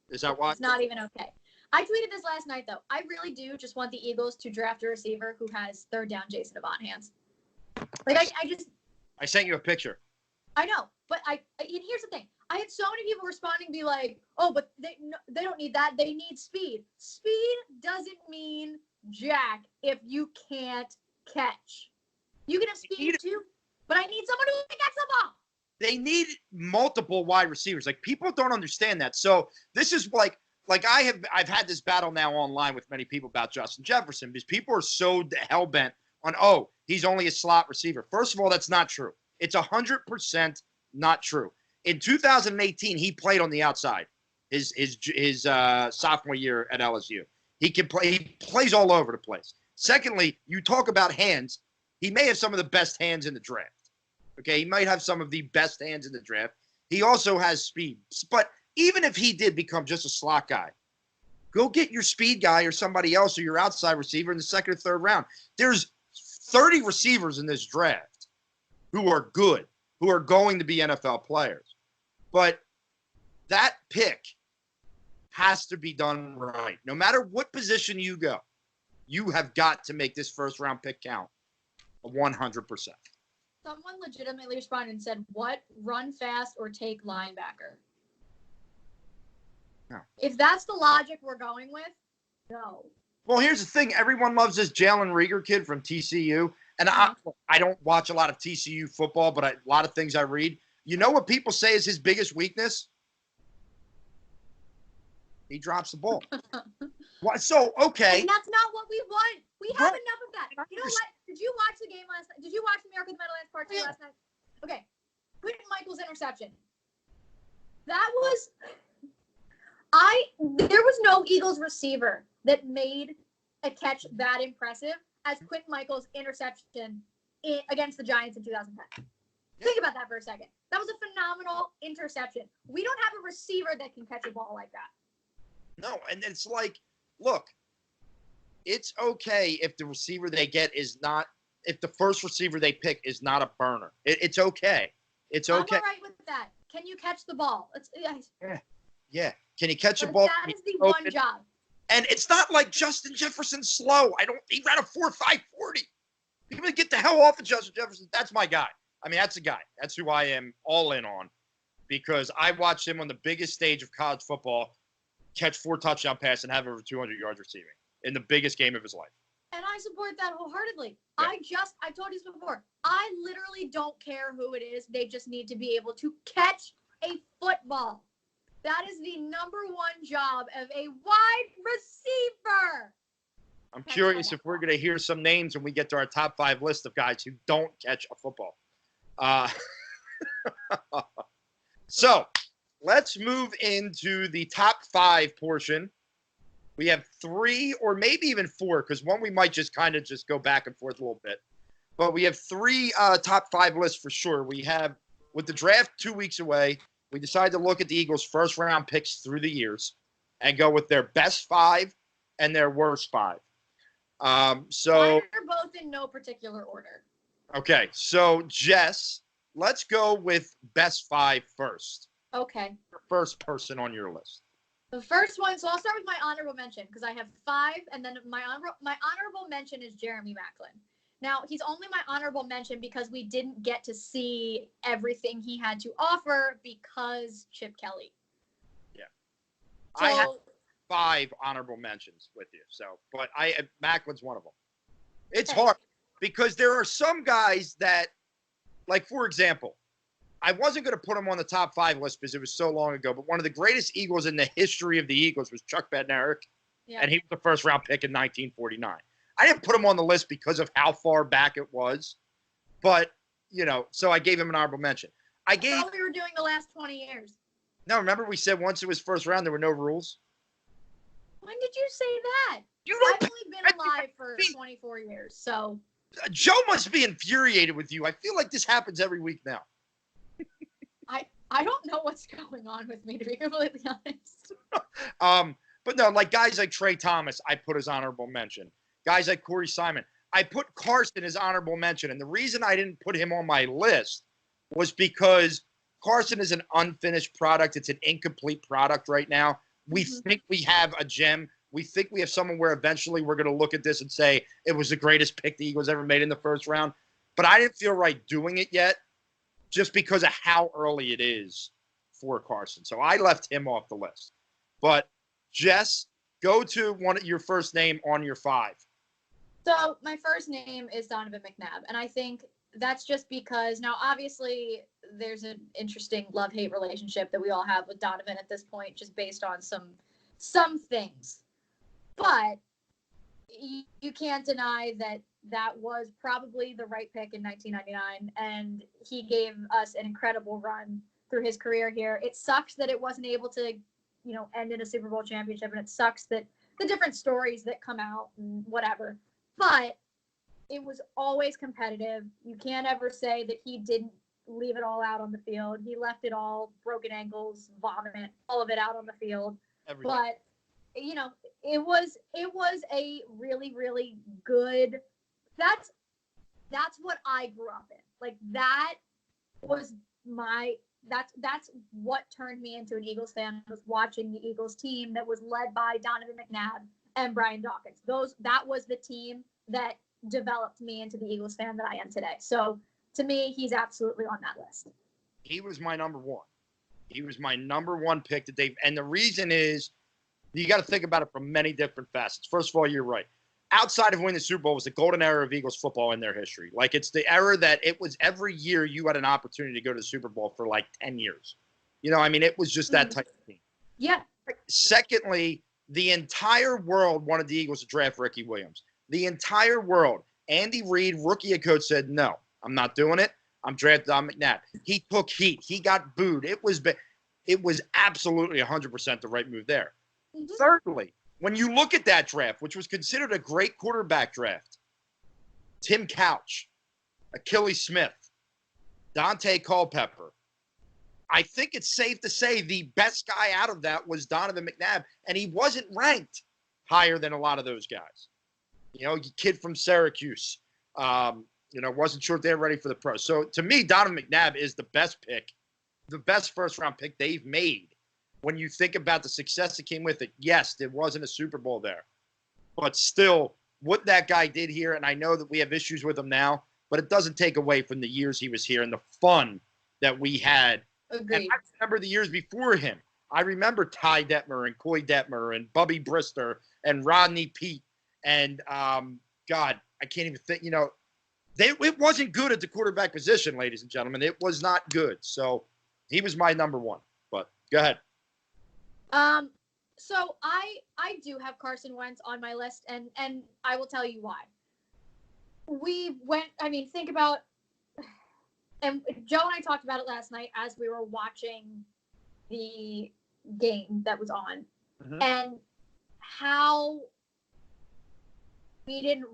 Is that why? It's not even okay. I tweeted this last night, though. I really do just want the Eagles to draft a receiver who has third down Jason Avant hands. Like, I sent you a picture. I know, but and here's the thing. I had so many people responding, be like, "Oh, but they don't need that. They need speed. Speed doesn't mean jack if you can't catch. You can have speed too, but I need someone who can catch the ball." they need multiple wide receivers. Like, people don't understand that. So this is like I've had this battle now online with many people about Justin Jefferson, because people are so hell-bent on, oh, he's only a slot receiver. First of all, that's not true. It's 100% not true. In 2018, he played on the outside his sophomore year at LSU. He can play. He plays all over the place. Secondly, you talk about hands. He may have some of the best hands in the draft. Okay, he might have some of the best hands in the draft. He also has speed. But even if he did become just a slot guy, go get your speed guy or somebody else or your outside receiver in the second or third round. There's 30 receivers in this draft who are good, who are going to be NFL players. But that pick has to be done right. No matter what position you go, you have got to make this first-round pick count 100%. Someone legitimately responded and said, what? Run fast or take linebacker? No. If that's the logic we're going with, no. Well, here's the thing. Everyone loves this Jalen Reagor kid from TCU. And I don't watch a lot of TCU football, but a lot of things I read. You know what people say is his biggest weakness? He drops the ball. So, okay. And that's not what we want. We have enough of that. You know what? Did you watch the game last night? Did you watch the American Meadowlands Part 2 last night? Okay. Quentin Michael's interception. That was there was no Eagles receiver that made a catch that impressive as Quentin Michael's interception against the Giants in 2010. Think about that for a second. That was a phenomenal interception. We don't have a receiver that can catch a ball like that. No, and it's like, look, it's okay if the receiver they get is not, if the first receiver they pick is not a burner. It's okay. It's okay. I'm all right with that. Can you catch the ball? Yeah. Can you catch a ball? That is the one job. And it's not like Justin Jefferson's slow. He ran a 4.5 40. You gonna get the hell off of Justin Jefferson. That's my guy. I mean, that's the guy. That's who I am all in on, because I watched him on the biggest stage of college football catch 4 touchdown passes and have over 200 yards receiving in the biggest game of his life. And I support that wholeheartedly. Yeah. I've told you this before. I literally don't care who it is. They just need to be able to catch a football. That is the number one job of a wide receiver. I'm curious if we're going to hear some names when we get to our top 5 list of guys who don't catch a football. So let's move into the top 5 portion. We have 3 or maybe even 4, because one we might just kind of just go back and forth a little bit. But we have 3 top 5 lists for sure. We have, with the draft 2 weeks away, we decided to look at the Eagles' first-round picks through the years and go with their best 5 and their worst 5. So they're both in no particular order. Okay, so Jess, let's go with best 5 first. Okay. First person on your list. The first one, so I'll start with my honorable mention because I have 5, and then my honorable mention is Jeremy Maclin. Now, he's only my honorable mention because we didn't get to see everything he had to offer because Chip Kelly. Yeah. So, I have 5 honorable mentions with you, but Macklin's one of them. It's hard because there are some guys that, like, for example, I wasn't going to put him on the top 5 list because it was so long ago, but one of the greatest Eagles in the history of the Eagles was Chuck Bednarik, and he was the first-round pick in 1949. I didn't put him on the list because of how far back it was, but, so I gave him an honorable mention. I thought we were doing the last 20 years. No, remember we said once it was first round, there were no rules? When did you say that? I've only been alive for 24 years, so. Joe must be infuriated with you. I feel like this happens every week now. I don't know what's going on with me, to be completely honest. But no, like guys like Trey Thomas, I put as honorable mention. Guys like Corey Simon, I put Carson as honorable mention. And the reason I didn't put him on my list was because Carson is an unfinished product. It's an incomplete product right now. We think we have a gem. We think we have someone where eventually we're going to look at this and say it was the greatest pick the Eagles ever made in the first round. But I didn't feel right doing it yet just because of how early it is for Carson. So I left him off the list. But, Jess, go to your first name on your 5. So my first name is Donovan McNabb. And I think that's just because now, obviously, there's an interesting love-hate relationship that we all have with Donovan at this point, just based on some things. But you can't deny that was probably the right pick in 1999, and he gave us an incredible run through his career here. It sucks that it wasn't able to, end in a Super Bowl championship, and it sucks that the different stories that come out and whatever. But it was always competitive. You can't ever say that he didn't leave it all out on the field. He left it all, broken ankles, vomit, all of it out on the field. Everything. But it was a really, really good. That's what I grew up in. Like, that was that's what turned me into an Eagles fan, was watching the Eagles team that was led by Donovan McNabb and Brian Dawkins. That was the team that developed me into the Eagles fan that I am today. So to me, he's absolutely on that list. He was my number one. He was my number one pick to Dave. And the reason is, you got to think about it from many different facets. First of all, you're right. Outside of winning the Super Bowl was the golden era of Eagles football in their history. Like, it's the era that it was every year you had an opportunity to go to the Super Bowl for like 10 years. It was just that type of team. Yeah. Secondly, the entire world wanted the Eagles to draft Ricky Williams. The entire world. Andy Reid, rookie head coach, said, no, I'm not doing it. I'm drafting Don McNabb. He took heat. He got booed. It was absolutely 100% the right move there. Mm-hmm. Thirdly, when you look at that draft, which was considered a great quarterback draft, Tim Couch, Achilles Smith, Dante Culpepper, I think it's safe to say the best guy out of that was Donovan McNabb, and he wasn't ranked higher than a lot of those guys. Kid from Syracuse, wasn't sure if they're ready for the pros. So to me, Donovan McNabb is the best pick, the best first-round pick they've made. When you think about the success that came with it, yes, there wasn't a Super Bowl there. But still, what that guy did here, and I know that we have issues with him now, but it doesn't take away from the years he was here and the fun that we had. Agreed. And I remember the years before him. I remember Ty Detmer and Coy Detmer and Bubby Brister and Rodney Peete. And, God, I can't even think, it wasn't good at the quarterback position, ladies and gentlemen. It was not good. So he was my number one. But go ahead. So I do have Carson Wentz on my list, and I will tell you why. Think about, and Joe and I talked about it last night as we were watching the game that was on, mm-hmm. and how we didn't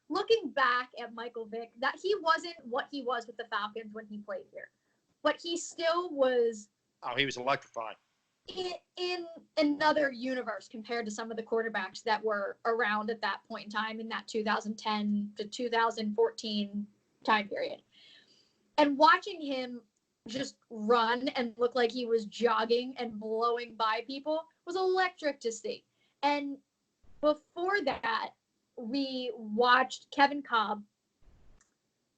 looking back at Michael Vick, that he wasn't what he was with the Falcons when he played here, but he still was. Oh, he was electrifying. In another universe compared to some of the quarterbacks that were around at that point in time, in that 2010 to 2014 time period. And watching him just run and look like he was jogging and blowing by people was electric to see. And before that, we watched Kevin Cobb.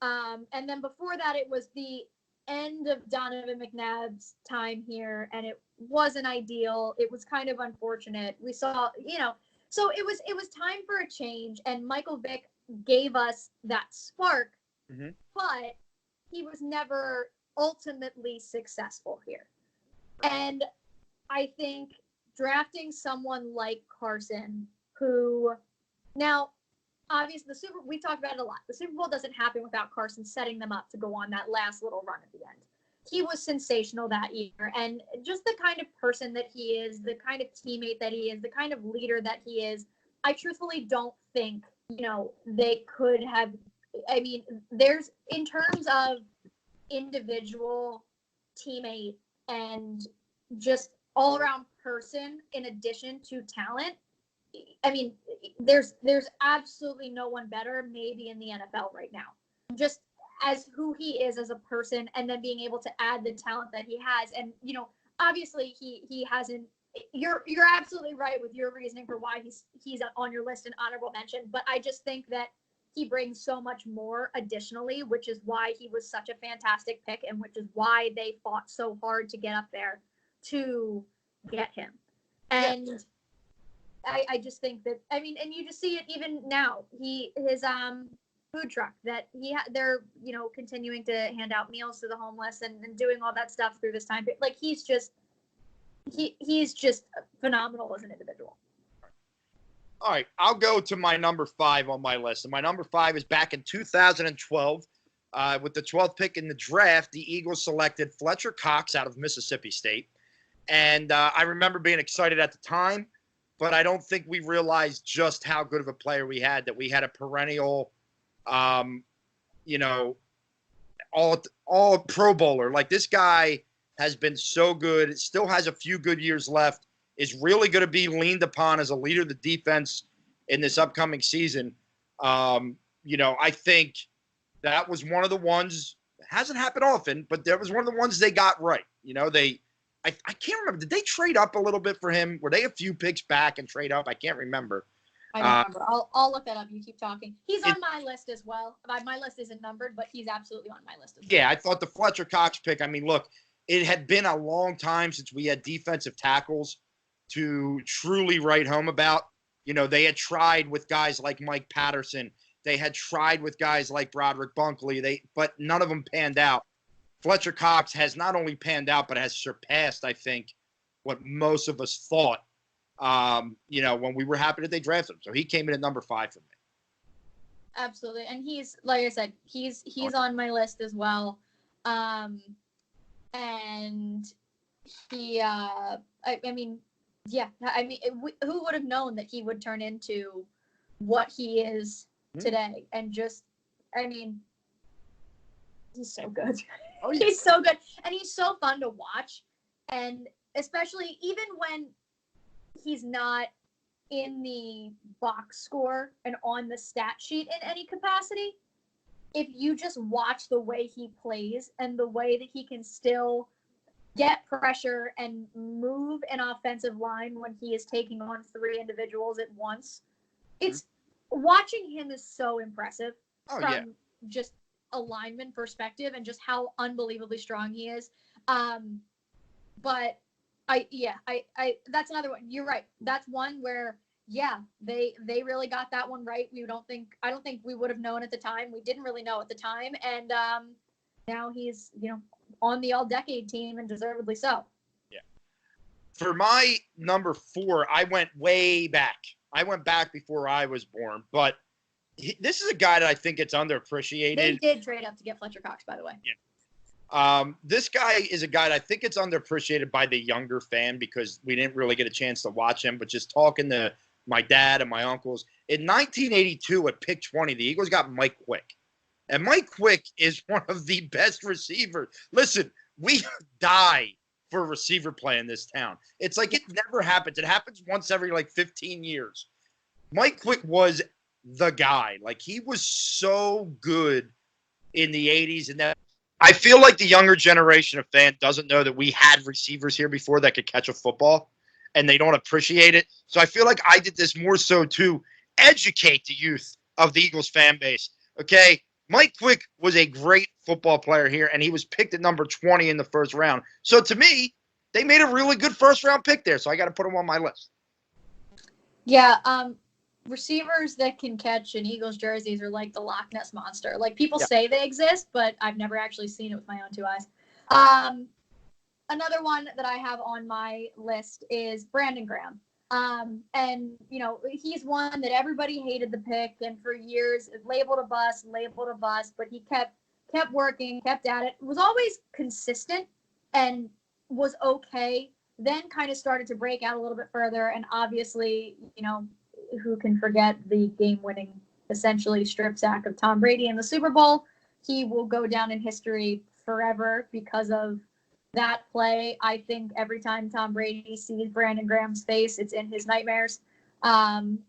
And then before that, it was the end of Donovan McNabb's time here, and it wasn't ideal. It was kind of unfortunate. We saw, so it was time for a change, and Michael Vick gave us that spark, mm-hmm. but he was never ultimately successful here. And I think drafting someone like Carson, who now, obviously, we talked about it a lot. The Super Bowl doesn't happen without Carson setting them up to go on that last little run at the end. He was sensational that year, and just the kind of person that he is, the kind of teammate that he is, the kind of leader that he is, I truthfully don't think, they could have. I mean, there's, in terms of individual teammate and just all around person, in addition to talent, I mean, there's absolutely no one better maybe in the NFL right now. Just as who he is as a person, and then being able to add the talent that he has. And, obviously he hasn't, you're absolutely right with your reasoning for why he's on your list and honorable mention. But I just think that he brings so much more additionally, which is why he was such a fantastic pick, and which is why they fought so hard to get up there to get him. And yeah. I just think that, I mean, and you just see it even now. His food truck that they're continuing to hand out meals to the homeless and doing all that stuff through this time. Like he's just phenomenal as an individual. All right, I'll go to my number 5 on my list. And my number 5 is back in 2012. With the 12th pick in the draft, the Eagles selected Fletcher Cox out of Mississippi State. And I remember being excited at the time, but I don't think we realized just how good of a player we had, that we had a perennial, all Pro Bowler. Like, this guy has been so good, still has a few good years left, is really going to be leaned upon as a leader of the defense in this upcoming season. I think that was one of the ones, it hasn't happened often, but that was one of the ones they got right. I can't remember. Did they trade up a little bit for him? Were they a few picks back and trade up? I can't remember. I don't remember. I'll look that up. You keep talking. He's on my list as well. My list isn't numbered, but he's absolutely on my list as well. Yeah, I thought the Fletcher Cox pick, I mean, look, it had been a long time since we had defensive tackles to truly write home about. They had tried with guys like Mike Patterson. They had tried with guys like Broderick Bunkley, but none of them panned out. Fletcher Cox has not only panned out, but has surpassed, I think, what most of us thought, when we were happy that they drafted him. So he came in at number 5 for me. Absolutely. And he's, like I said, he's on my list as well. And he, who would have known that he would turn into what he is today? And just, he's so good. Oh, yeah. He's so good. And he's so fun to watch. And especially even when he's not in the box score and on the stat sheet in any capacity, if you just watch the way he plays and the way that he can still get pressure and move an offensive line when he is taking on 3 individuals at once, it's watching him is so impressive just a lineman perspective and just how unbelievably strong he is. But that's another one. You're right. That's one where, they really got that one right. I don't think we would have known at the time. We didn't really know at the time. And now he's, on the all-decade team, and deservedly so. Yeah. For my number 4, I went way back. I went back before I was born, but this is a guy that I think it's underappreciated. They did trade up to get Fletcher Cox, by the way. Yeah. This guy is a guy that I think it's underappreciated by the younger fan because we didn't really get a chance to watch him, but just talking to my dad and my uncles. In 1982 at pick 20, the Eagles got Mike Quick. And Mike Quick is one of the best receivers. Listen, we die for receiver play in this town. It's like it never happens. It happens once every 15 years. Mike Quick was the guy. Like, he was so good in the 80s. And that I feel like the younger generation of fan doesn't know that we had receivers here before that could catch a football, and they don't appreciate it. So I feel like I did this more so to educate the youth of the Eagles fan base. Okay, Mike Quick was a great football player here, and he was picked at number 20 in the first round. So to me, they made a really good first-round pick there, so I got to put him on my list. Yeah, receivers that can catch in Eagles jerseys are like the Loch Ness Monster. Like, people say they exist, but I've never actually seen it with my own 2 eyes. Another one that I have on my list is Brandon Graham. And, he's one that everybody hated the pick, and for years labeled a bust, but he kept working, kept at it, was always consistent and was okay, then kind of started to break out a little bit further. And obviously, who can forget the game-winning, essentially, strip sack of Tom Brady in the Super Bowl? He will go down in history forever because of that play. I think every time Tom Brady sees Brandon Graham's face, it's in his nightmares. And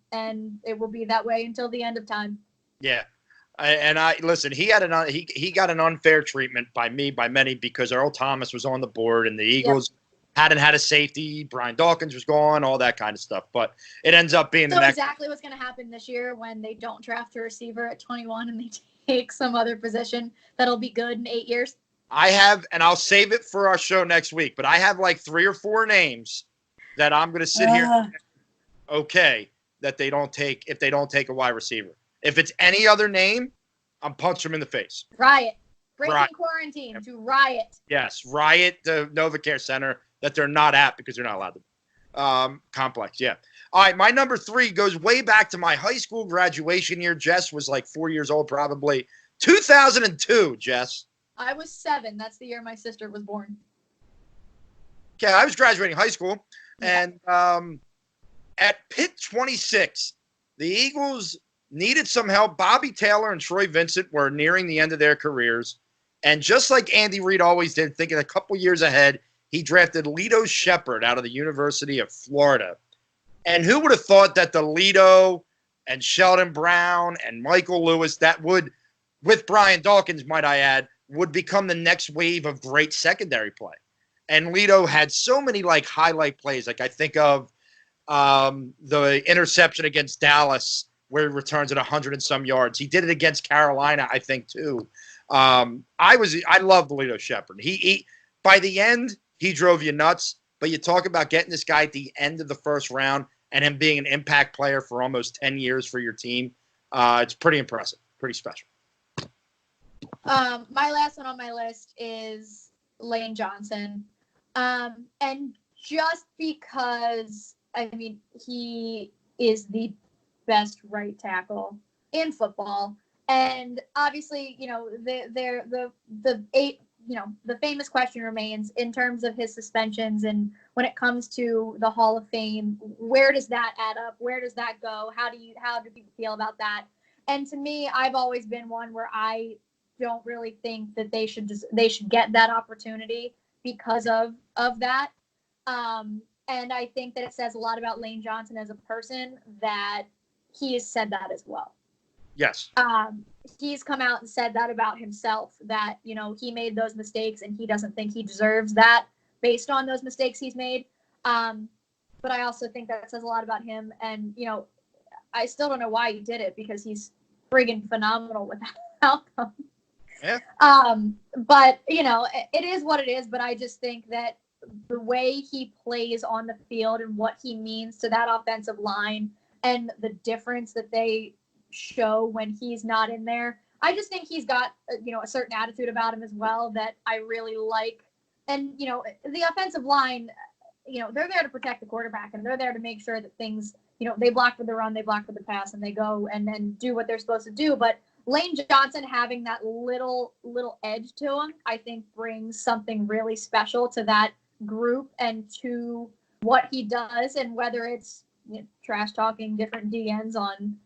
it will be that way until the end of time. Yeah. Listen, he had he got an unfair treatment by many, because Earl Thomas was on the board and the Eagles hadn't had a safety. Brian Dawkins was gone, all that kind of stuff. But it ends up being exactly what's going to happen this year when they don't draft a receiver at 21 and they take some other position that'll be good in 8 years. I have, and I'll save it for our show next week, but I have 3 or 4 names that I'm going to sit here that they don't take if they don't take a wide receiver. If it's any other name, I'm punching him in the face. Riot. Breaking Riot. quarantine to riot. Yes, riot the NovaCare Center that they're not at because they're not allowed to. Complex, yeah. All right, my number 3 goes way back to my high school graduation year. Jess was like 4 years old, probably. 2002, Jess. I was 7. That's the year my sister was born. Okay, I was graduating high school, and at Pitt 26, the Eagles needed some help. Bobby Taylor and Troy Vincent were nearing the end of their careers, and just like Andy Reid always did, thinking a couple years ahead, he drafted Lito Shepherd out of the University of Florida. And who would have thought that the Lito and Sheldon Brown and Michael Lewis, that would, with Brian Dawkins, might I add, would become the next wave of great secondary play. And Lito had so many like highlight plays. Like I think of the interception against Dallas where he returns at 100 and some yards. He did it against Carolina, I think, too. I love Lito Shepherd. He by the end, he drove you nuts. But you talk about getting this guy at the end of the first round and him being an impact player for almost 10 years for your team. It's pretty impressive, pretty special. My last one on my list is Lane Johnson. And just because, I mean, he is the best right tackle in football. And obviously, you know, the famous question remains in terms of his suspensions and when it comes to the Hall of Fame, where does that add up? Where does that go? How do people feel about that? And to me, I've always been one where I don't really think that they should get that opportunity because of that. And I think that it says a lot about Lane Johnson as a person that he has said that as well. Yes. He's come out and said that about himself, that, you know, he made those mistakes and he doesn't think he deserves that based on those mistakes he's made. But I also think that says a lot about him. And, you know, I still don't know why he did it because he's friggin' phenomenal with that outcome. Yeah. But, you know, it is what it is. But I just think that the way he plays on the field and what he means to that offensive line and the difference that they show when he's not in there, I just think he's got, you know, a certain attitude about him as well that I really like. And, you know, the offensive line, you know, they're there to protect the quarterback and they're there to make sure that things, you know, they block for the run, they block for the pass, and they go and then do what they're supposed to do. But Lane Johnson having that little edge to him, I think brings something really special to that group and to what he does, and whether it's, you know, trash talking different DNs on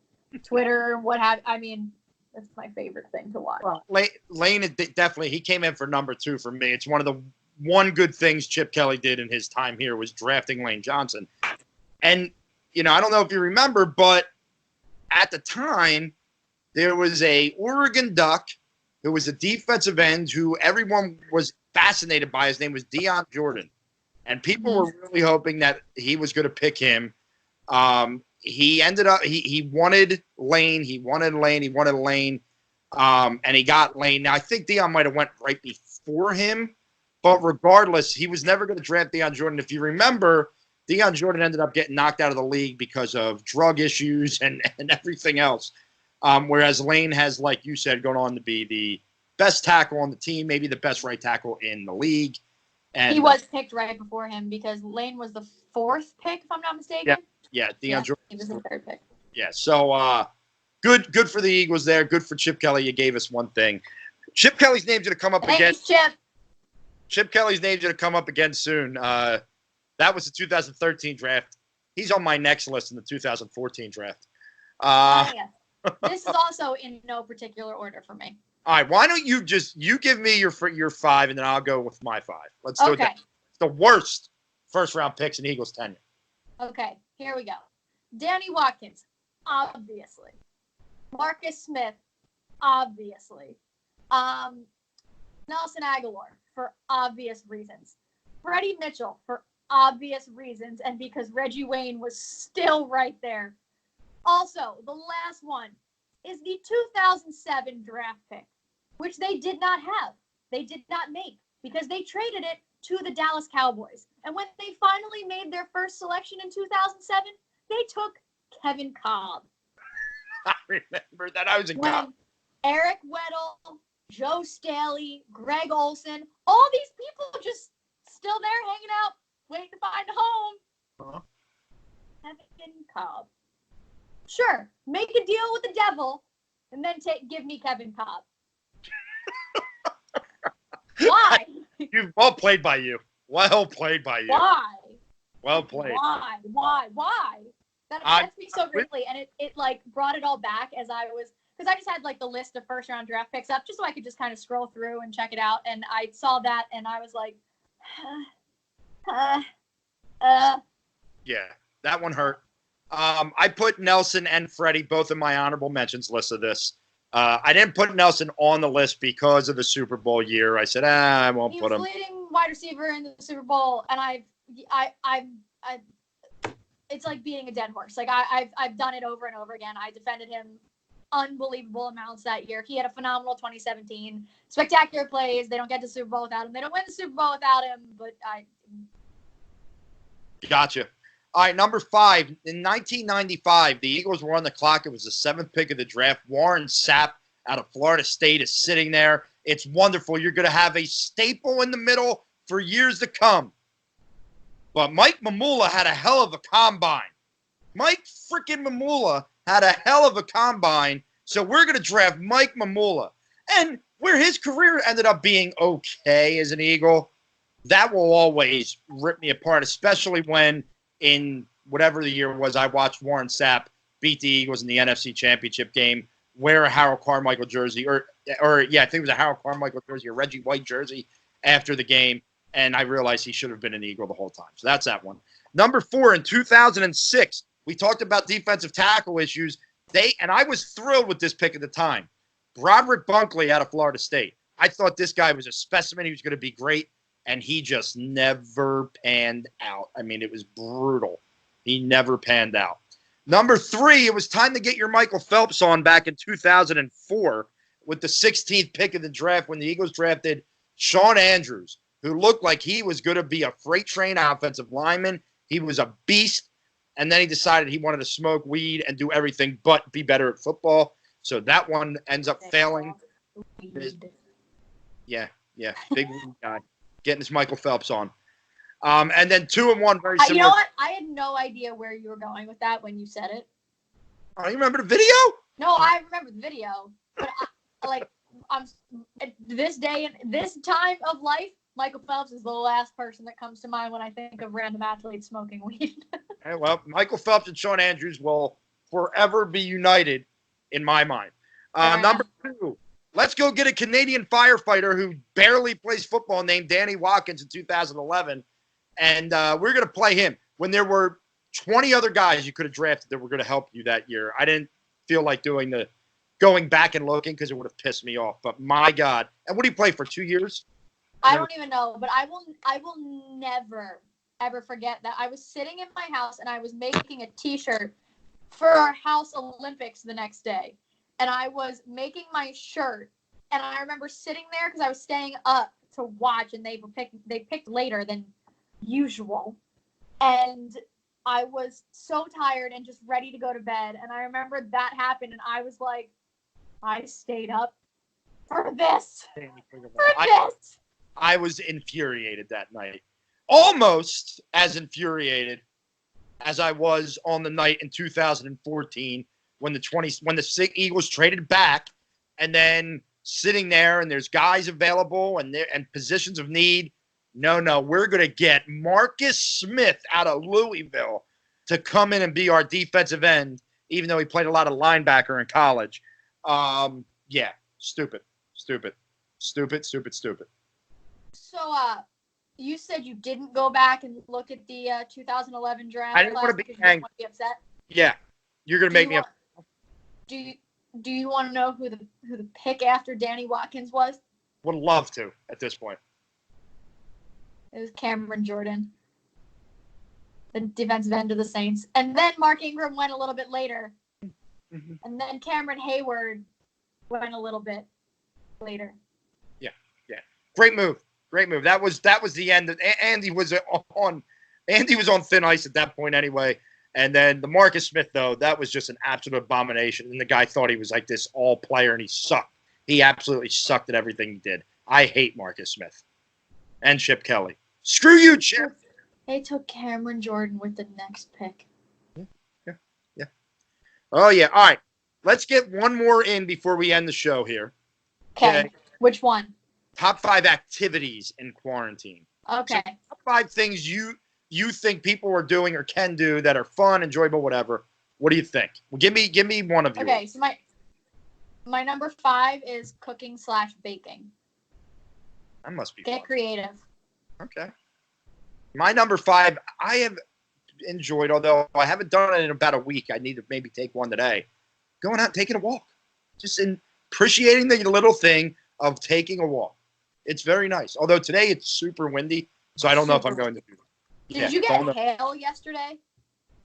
Twitter or what have, I mean, that's my favorite thing to watch. Well, Lane definitely, he came in for number 2 for me. It's one of the good things Chip Kelly did in his time here was drafting Lane Johnson. And, you know, I don't know if you remember, but at the time, there was a Oregon Duck who was a defensive end who everyone was fascinated by. His name was Deion Jordan. And people were really hoping that he was going to pick him. He ended up, he wanted Lane. He wanted Lane. And he got Lane. Now, I think Deion might have went right before him. But regardless, he was never going to draft Deion Jordan. If you remember, Deion Jordan ended up getting knocked out of the league because of drug issues and everything else. Whereas Lane has, like you said, gone on to be the best tackle on the team, maybe the best right tackle in the league. And he was picked right before him because Lane was the 4th pick, if I'm not mistaken. Yeah, Deion Jordan. He was the 3rd pick. Yeah, so good for the Eagles there. Good for Chip Kelly. You gave us one thing. Chip Kelly's name's going to come up again. Chip. Chip Kelly's name's going to come up again soon. That was the 2013 draft. He's on my next list in the 2014 draft. This is also in no particular order for me. All right, why don't you give me your 5 and then I'll go with my 5. Let's do it. It's the worst first-round picks in Eagles tenure. Okay, here we go. Danny Watkins, obviously. Marcus Smith, obviously. Nelson Aguilar, for obvious reasons. Freddie Mitchell, for obvious reasons, and because Reggie Wayne was still right there. Also, the last one is the 2007 draft pick, which they did not have. They did not make because they traded it to the Dallas Cowboys. And when they finally made their first selection in 2007, they took Kevin Cobb. I remember that. I was in college. Eric Weddle, Joe Staley, Greg Olson, all these people just still there hanging out, waiting to find a home. Uh-huh. Kevin Cobb. Sure, make a deal with the devil, and then give me Kevin Cobb. Why? Well played by you. Well played by you. Why? Well played. Why? That upsets me so greatly, and it like brought it all back as I was, because I just had like the list of first round draft picks up just so I could just kind of scroll through and check it out, and I saw that and I was like, Yeah, that one hurt. I put Nelson and Freddie both in my honorable mentions list of this. I didn't put Nelson on the list because of the Super Bowl year. I said, I won't put him. He was leading wide receiver in the Super Bowl, and I it's like being a dead horse. Like I've done it over and over again. I defended him unbelievable amounts that year. He had a phenomenal 2017, spectacular plays. They don't get to the Super Bowl without him. They don't win the Super Bowl without him. But Gotcha. All right, number 5. In 1995, the Eagles were on the clock. It was the 7th pick of the draft. Warren Sapp out of Florida State is sitting there. It's wonderful. You're going to have a staple in the middle for years to come. But Mike Mamula had a hell of a combine. Mike freaking Mamula had a hell of a combine. So we're going to draft Mike Mamula. And where his career ended up being okay as an Eagle, that will always rip me apart, especially when in whatever the year was, I watched Warren Sapp beat the Eagles in the NFC Championship game, wear a Harold Carmichael jersey, or I think it was a Harold Carmichael jersey, or Reggie White jersey after the game, and I realized he should have been an Eagle the whole time. So that's that one. Number 4, in 2006, we talked about defensive tackle issues. And I was thrilled with this pick at the time. Broderick Bunkley out of Florida State. I thought this guy was a specimen. He was going to be great. And he just never panned out. I mean, it was brutal. He never panned out. Number 3, it was time to get your Michael Phelps on back in 2004 with the 16th pick of the draft when the Eagles drafted Shawn Andrews, who looked like he was going to be a freight train offensive lineman. He was a beast. And then he decided he wanted to smoke weed and do everything but be better at football. So that one ends up failing. Yeah, big weed guy. Getting this Michael Phelps on. And then 2 and 1, very similar. You know what? I had no idea where you were going with that when you said it. Oh, you remember the video? No, I remember the video. But I'm at this day and this time of life, Michael Phelps is the last person that comes to mind when I think of random athletes smoking weed. Hey, well, Michael Phelps and Shawn Andrews will forever be united in my mind. Number 2. Let's go get a Canadian firefighter who barely plays football named Danny Watkins in 2011. And we're going to play him. When there were 20 other guys you could have drafted that were going to help you that year, I didn't feel like going back and looking because it would have pissed me off. But my God. And what did he play for, 2 years? I don't even know. But I will never, ever forget that I was sitting in my house and I was making a T-shirt for our house Olympics the next day. And I was making my shirt, and I remember sitting there because I was staying up to watch, and they picked later than usual, and I was so tired and just ready to go to bed. And I remember that happened, and I was like, I stayed up for this. I was infuriated that night, almost as infuriated as I was on the night in 2014. When the Eagles traded back, and then sitting there and there's guys available and positions of need. No, we're going to get Marcus Smith out of Louisville to come in and be our defensive end, even though he played a lot of linebacker in college. Yeah, stupid. So, you said you didn't go back and look at the 2011 draft. I didn't want to be angry. Be upset. Yeah, you're going to make me upset. Do you want to know who the pick after Danny Watkins was? Would love to at this point. It was Cameron Jordan, the defensive end of the Saints. And then Mark Ingram went a little bit later. Mm-hmm. And then Cameron Hayward went a little bit later. Yeah. Great move. That was the end. Andy was on thin ice at that point anyway. And then the Marcus Smith, though, that was just an absolute abomination. And the guy thought he was like this all player, and he sucked. He absolutely sucked at everything he did. I hate Marcus Smith and Chip Kelly. Screw you, Chip. They took Cameron Jordan with the next pick. Yeah. Oh, yeah. All right. Let's get one more in before we end the show here. Okay. Which one? Top 5 activities in quarantine. Okay. So, top 5 things you think people are doing or can do that are fun, enjoyable, whatever. What do you think? Well, give me one of you. Okay, so my number 5 is cooking/baking. That must be Get fun. creative. Okay. My number 5, I have enjoyed, although I haven't done it in about a week. I need to maybe take one today. Going out and taking a walk. Just appreciating the little thing of taking a walk. It's very nice. Although today it's super windy, so I don't know if I'm going to do that. Did you get hail yesterday?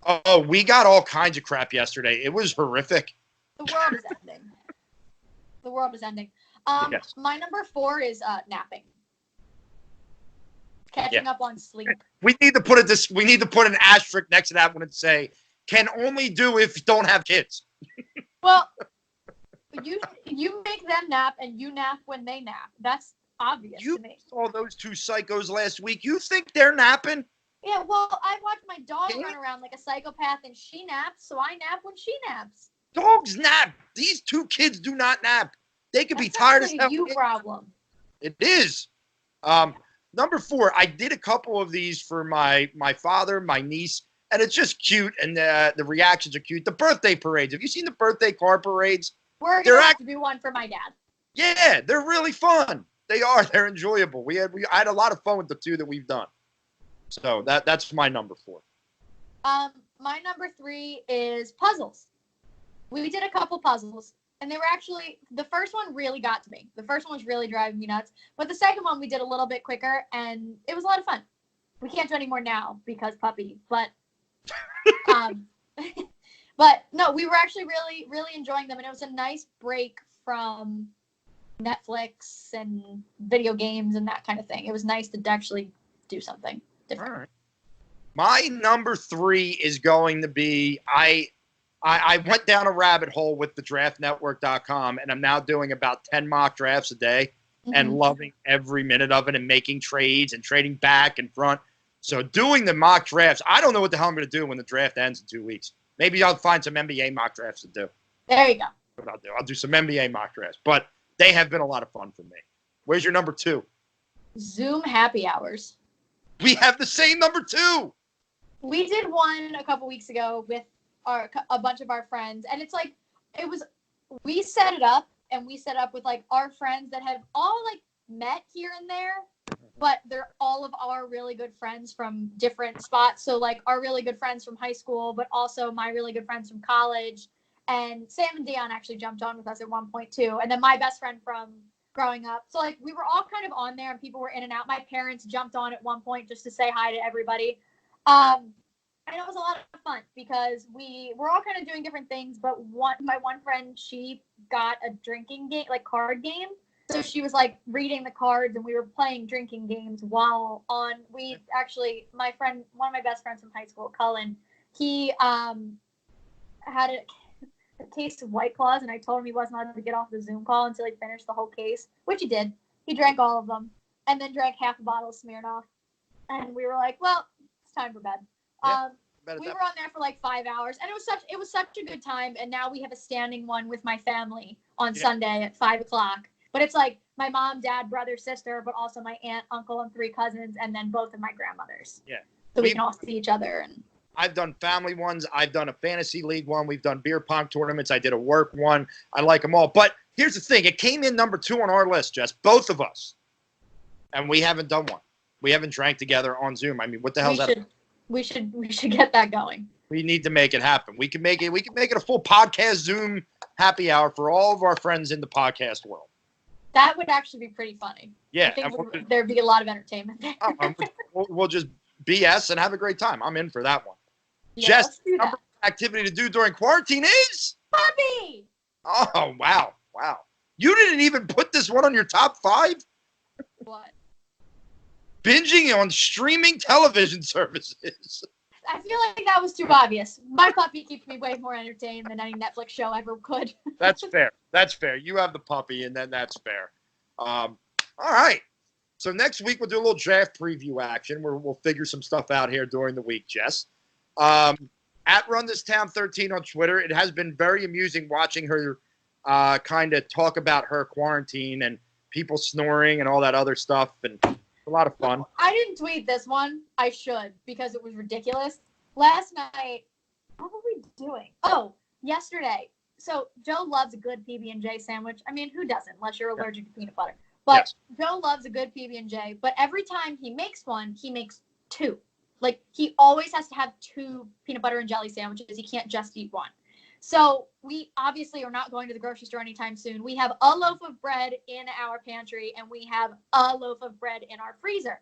Oh, we got all kinds of crap yesterday. It was horrific. The world is ending. The world is ending. Yes. My number 4 is napping. Catching up on sleep. We need to put an asterisk next to that one and say, can only do if you don't have kids. Well, you make them nap and you nap when they nap. That's obvious to me. You saw those 2 psychos last week. You think they're napping? Yeah, well, I watch my dog run around like a psychopath and she naps, so I nap when she naps. Dogs nap. These 2 kids do not nap. They could be tired as hell. That's a you problem. It is. Number 4, I did a couple of these for my father, my niece, and it's just cute, and the reactions are cute. The birthday parades. Have you seen the birthday car parades? We're going to have to do one for my dad. Yeah, they're really fun. They are. They're enjoyable. I had a lot of fun with the 2 that we've done. So that's my number 4. My number 3 is puzzles. We did a couple puzzles, and they were actually, the first one really got to me. The first one was really driving me nuts. But the second one we did a little bit quicker, and it was a lot of fun. We can't do any more now because puppy, but but no, we were actually really, really enjoying them, and it was a nice break from Netflix and video games and that kind of thing. It was nice to actually do something different. All right. My number 3 is going to be I went down a rabbit hole with the draftnetwork.com, and I'm now doing about 10 mock drafts a day and loving every minute of it and making trades and trading back and front. So doing the mock drafts, I don't know what the hell I'm going to do when the draft ends in 2 weeks. Maybe I'll find some NBA mock drafts to do. There you go. What I'll do. I'll do some NBA mock drafts. But they have been a lot of fun for me. Where's your number 2? Zoom happy hours. We have the same number 2. We did one a couple weeks ago with a bunch of our friends, and it's like we set it up, and we set up with like our friends that have all like met here and there, but they're all of our really good friends from different spots. So like our really good friends from high school, but also my really good friends from college. And Sam and Dion actually jumped on with us at one point too. And then my best friend from growing up. So like we were all kind of on there, and people were in and out. My parents jumped on at one point just to say hi to everybody. And it was a lot of fun because we were all kind of doing different things. But my one friend, she got a drinking game, like card game. So she was like reading the cards, and we were playing drinking games while on. We actually, my friend, one of my best friends from high school, Cullen, he had a case of White Claws, and I told him he wasn't allowed to get off the Zoom call until he finished the whole case, which he did. He drank all of them, and then drank half a bottle of Smirnoff. And we were like, well, it's time for bed. We were on there for like 5 hours, and it was such a good time. And now we have a standing one with my family on Sunday at 5 o'clock. But it's like my mom, dad, brother, sister, but also my aunt, uncle, and 3 cousins, and then both of my grandmothers. Yeah. So we can all see each other. And I've done family ones. I've done a fantasy league one. We've done beer pong tournaments. I did a work one. I like them all. But here's the thing. It came in number 2 on our list, Jess, both of us. And we haven't done one. We haven't drank together on Zoom. I mean, what the hell is that? We should get that going. We need to make it happen. We can make it a full podcast Zoom happy hour for all of our friends in the podcast world. That would actually be pretty funny. Yeah. I think there'd be a lot of entertainment there. We'll just BS and have a great time. I'm in for that one. Yeah, Jess, number activity to do during quarantine is? Puppy! Oh, wow. You didn't even put this one on your top 5? What? Binging on streaming television services. I feel like that was too obvious. My puppy keeps me way more entertained than any Netflix show ever could. That's fair. That's fair. You have the puppy, and then that's fair. All right. So next week we'll do a little draft preview action where we'll figure some stuff out here during the week, Jess. At Run This Town 13 on Twitter, it has been very amusing watching her kind of talk about her quarantine and people snoring and all that other stuff, and a lot of fun. I didn't tweet this one. I should, because it was ridiculous. Last night, what were we doing? Oh, yesterday. So Joe loves a good PB&J sandwich. I mean, who doesn't, unless you're allergic to peanut butter. But yes. Joe loves a good PB&J. But every time he makes one, he makes two. Like, he always has to have two peanut butter and jelly sandwiches. He can't just eat one. So we obviously are not going to the grocery store anytime soon. We have a loaf of bread in our pantry, and we have a loaf of bread in our freezer.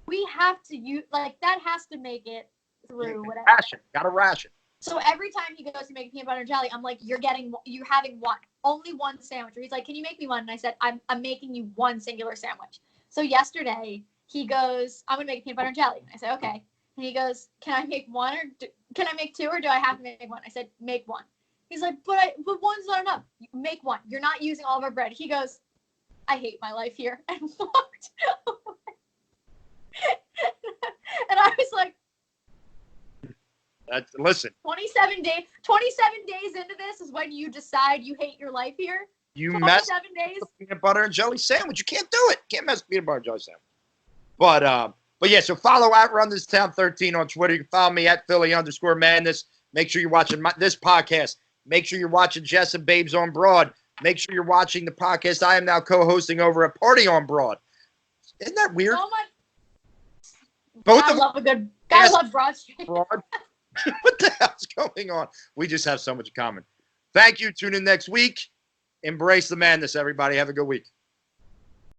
We have to use, like, that has to make it through whatever. Ration. Got a ration. So every time he goes to make peanut butter and jelly, I'm like, you're having one, only one sandwich. Or he's like, can you make me one? And I said, I'm making you one singular sandwich. So yesterday he goes, I'm going to make peanut butter and jelly. And I said, okay. And he goes, can I make one, or can I make two, or do I have to make one? I said, make one. He's like, but one's not enough. Make one. You're not using all of our bread. He goes, I hate my life here, and walked away. And I was like, listen. 27 days into this is when you decide you hate your life here. You mess days. With peanut butter and jelly sandwich. You can't do it. Can't mess with peanut butter and jelly sandwich. But yeah, so follow at Run This Town 13 on Twitter. You can follow me at Philly_Madness. Make sure you're watching this podcast. Make sure you're watching Jess and Babes on Broad. Make sure you're watching the podcast I am now co-hosting over at Party on Broad. Isn't that weird? Oh my! Both I of love a good. I love Broad Street. Broad. What the hell's going on? We just have so much in common. Thank you. Tune in next week. Embrace the madness, everybody. Have a good week.